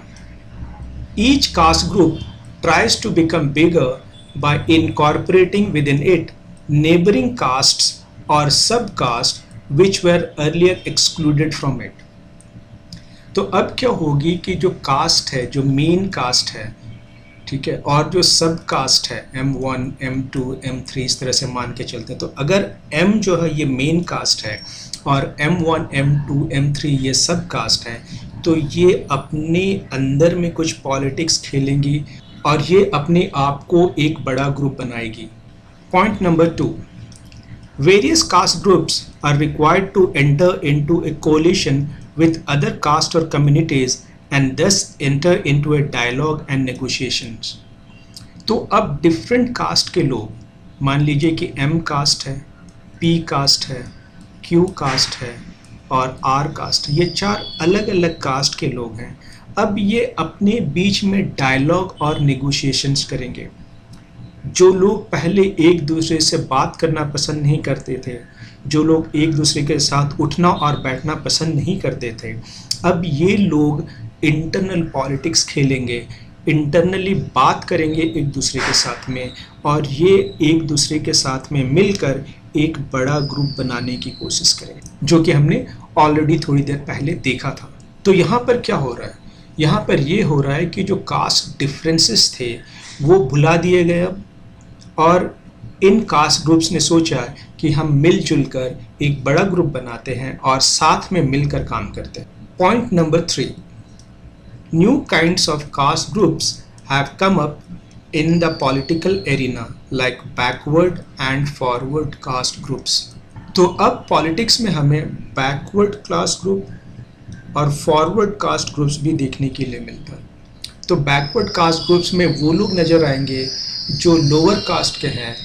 each caste group tries to become bigger by incorporating within it neighboring castes or subcastes which were earlier excluded from it. तो अब क्या होगी कि जो कास्ट है, जो मेन कास्ट है, ठीक है, और जो सब कास्ट है M1, M2, M3 इस तरह से मान के चलते हैं। तो अगर M जो है ये मेन कास्ट है और M1, M2, M3 ये सब कास्ट है, तो ये अपने अंदर में कुछ पॉलिटिक्स खेलेंगी और ये अपने आप को एक बड़ा ग्रुप बनाएगी। Point number 2, various caste groups are required to enter into a coalition with other caste or communities and thus enter into a dialogue and negotiations. तो अब डिफरेंट कास्ट के लोग, मान लीजिए कि M कास्ट है, P कास्ट है, Q cast है और R कास्ट है, ये 4 अलग अलग कास्ट के लोग हैं। अब ये अपने बीच में डायलॉग और नेगोशिएशंस करेंगे। जो लोग पहले एक दूसरे से बात करना पसंद नहीं करते थे, जो लोग एक दूसरे के साथ उठना और बैठना पसंद नहीं करते थे, अब ये लोग इंटरनल पॉलिटिक्स खेलेंगे, इंटरनली बात करेंगे एक दूसरे के साथ में, और ये एक दूसरे के साथ में मिलकर एक बड़ा ग्रुप बनाने की कोशिश करेंगे, जो कि हमने ऑलरेडी थोड़ी देर पहले देखा था। तो यहाँ पर क्या हो रहा है? यहाँ पर ये हो रहा है कि जो कास्ट डिफरेंसेस थे वो भुला दिए गए अब, और इन कास्ट ग्रुप्स ने सोचा कि हम मिलजुल कर एक बड़ा ग्रुप बनाते हैं और साथ में मिलकर काम करते हैं। Point number 3, new kinds of caste groups have come up in the political arena like backward and forward caste groups. तो अब पॉलिटिक्स में हमें बैकवर्ड कास्ट ग्रुप और फॉरवर्ड कास्ट ग्रुप्स भी देखने के लिए मिलता है। तो बैकवर्ड कास्ट ग्रुप्स में वो लोग नज़र आएंगे जो लोअर कास्ट के हैं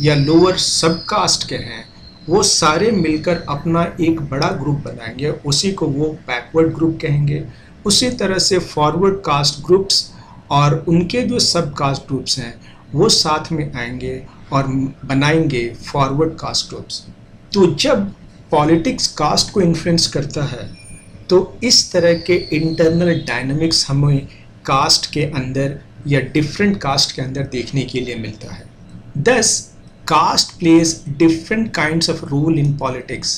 या लोअर सब कास्ट के हैं, वो सारे मिलकर अपना एक बड़ा ग्रुप बनाएंगे, उसी को वो बैकवर्ड ग्रुप कहेंगे। उसी तरह से फॉरवर्ड कास्ट ग्रुप्स और उनके जो सब कास्ट ग्रुप्स हैं वो साथ में आएंगे और बनाएंगे फॉरवर्ड कास्ट ग्रुप्स। तो जब पॉलिटिक्स कास्ट को इन्फ्लुएंस करता है, तो इस तरह के इंटरनल डायनामिक्स हमें कास्ट के अंदर या डिफरेंट कास्ट के अंदर देखने के लिए मिलता है। Thus, caste plays different kinds of role in politics.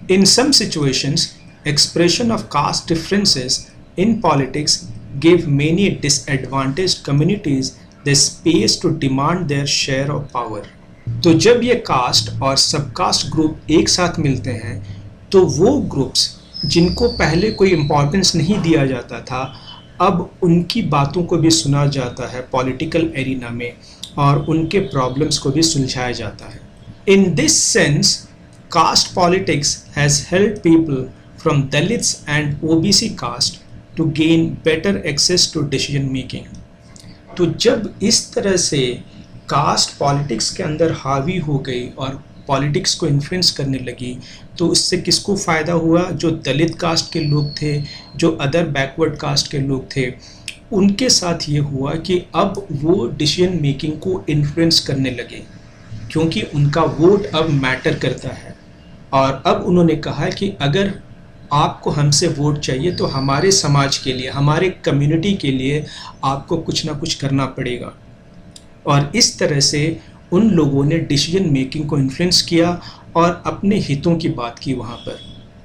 In some situations, expression of caste differences in politics give many disadvantaged communities the space to demand their share of power. तो जब ये कास्ट और subcaste group एक साथ मिलते हैं, तो वो ग्रुप्स जिनको पहले कोई इम्पोर्टेंस नहीं दिया जाता था, अब उनकी बातों को भी सुना जाता है पॉलिटिकल एरिना में, और उनके प्रॉब्लम्स को भी सुलझाया जाता है। In this sense, caste politics has help people from Dalits and OBC caste to gain better access to decision making. तो जब इस तरह से कास्ट पॉलिटिक्स के अंदर हावी हो गई और पॉलिटिक्स को इन्फ्लुएंस करने लगी, तो इससे किसको फ़ायदा हुआ? जो दलित कास्ट के लोग थे, जो अदर बैकवर्ड कास्ट के लोग थे, उनके साथ ये हुआ कि अब वो डिसीजन मेकिंग को इन्फ्लुएंस करने लगे, क्योंकि उनका वोट अब मैटर करता है। और अब उन्होंने कहा कि अगर आपको हमसे वोट चाहिए तो हमारे समाज के लिए, हमारे कम्युनिटी के लिए आपको कुछ ना कुछ करना पड़ेगा। और इस तरह से उन लोगों ने डिसीजन मेकिंग को इन्फ्लुएंस किया और अपने हितों की बात की वहाँ पर,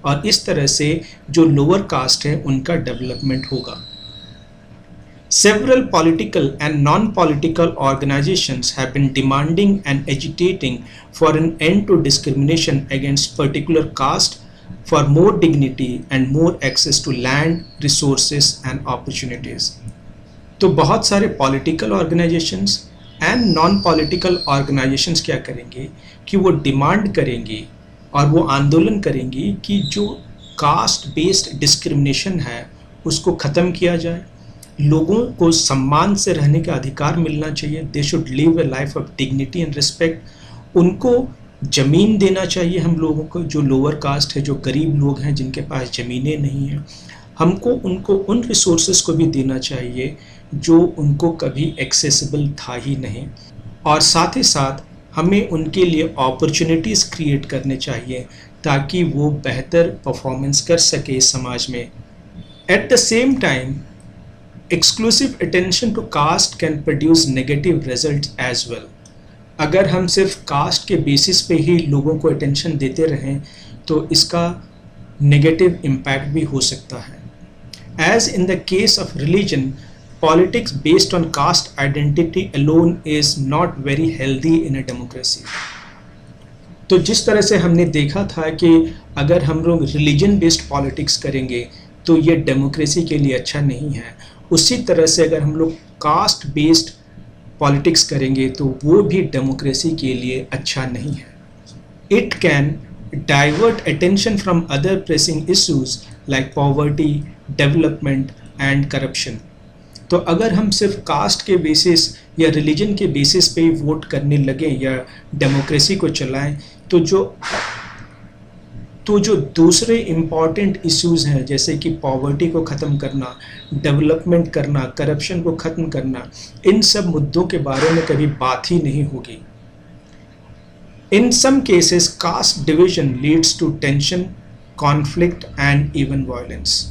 और इस तरह से जो लोअर कास्ट है उनका डेवलपमेंट होगा। Several political and non-political organizations have been demanding and agitating for an end to discrimination against particular caste, for more dignity and more access to land, resources and opportunities. तो बहुत सारे political organizations and non-political organizations क्या करेंगे कि वो demand करेंगे और वो आंदोलन करेंगी कि जो कास्ट बेस्ड डिस्क्रिमिनेशन है उसको ख़त्म किया जाए, लोगों को सम्मान से रहने का अधिकार मिलना चाहिए। They should live A life of dignity and respect. उनको ज़मीन देना चाहिए हम लोगों को, जो लोअर कास्ट है, जो गरीब लोग हैं जिनके पास ज़मीनें नहीं हैं, हमको उनको उन रिसोर्सेज को भी देना चाहिए जो उनको कभी एक्सेसिबल था ही नहीं। और साथ ही साथ हमें उनके लिए अपॉर्चुनिटीज़ क्रिएट करने चाहिए ताकि वो बेहतर परफॉर्मेंस कर सके समाज में। At the same time exclusive attention to caste can produce negative results as well. अगर हम सिर्फ कास्ट के बेसिस पे ही लोगों को अटेंशन देते रहें तो इसका नेगेटिव इम्पैक्ट भी हो सकता है। As in the case of religion, politics based on caste identity alone is not very healthy in a democracy. तो जिस तरह से हमने देखा था कि अगर हम लोग रिलीजन बेस्ड पॉलिटिक्स करेंगे तो ये डेमोक्रेसी के लिए अच्छा नहीं है, उसी तरह से अगर हम लोग कास्ट बेस्ड पॉलिटिक्स करेंगे तो वो भी डेमोक्रेसी के लिए अच्छा नहीं है। It can divert attention from other pressing issues like poverty, development and corruption. तो अगर हम सिर्फ कास्ट के बेसिस या रिलीजन के बेसिस पे ही वोट करने लगे या डेमोक्रेसी को चलाएं तो जो दूसरे इम्पॉर्टेंट इश्यूज़ हैं जैसे कि पॉवर्टी को ख़त्म करना, डेवलपमेंट करना, करप्शन को ख़त्म करना, इन सब मुद्दों के बारे में कभी बात ही नहीं होगी। In some cases caste division leads to tension, conflict and even violence.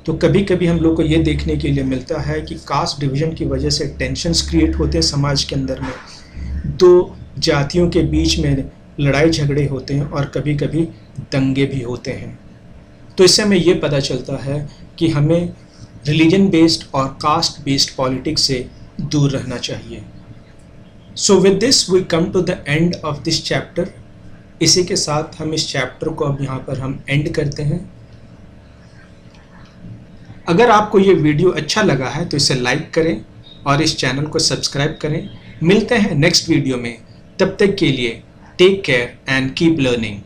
तो कभी कभी हम लोग को ये देखने के लिए मिलता है कि कास्ट डिवीजन की वजह से टेंशन्स क्रिएट होते हैं समाज के अंदर में, दो जातियों के बीच में लड़ाई झगड़े होते हैं और कभी कभी दंगे भी होते हैं। तो इससे हमें ये पता चलता है कि हमें रिलीजन बेस्ड और कास्ट बेस्ड पॉलिटिक्स से दूर रहना चाहिए। So with this we come to the end of this chapter. इसी के साथ हम इस चैप्टर को अब यहाँ पर हम एंड करते हैं। अगर आपको ये वीडियो अच्छा लगा है तो इसे लाइक करें और इस चैनल को सब्सक्राइब करें। मिलते हैं नेक्स्ट वीडियो में, तब तक के लिए take care and keep learning.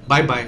Bye bye.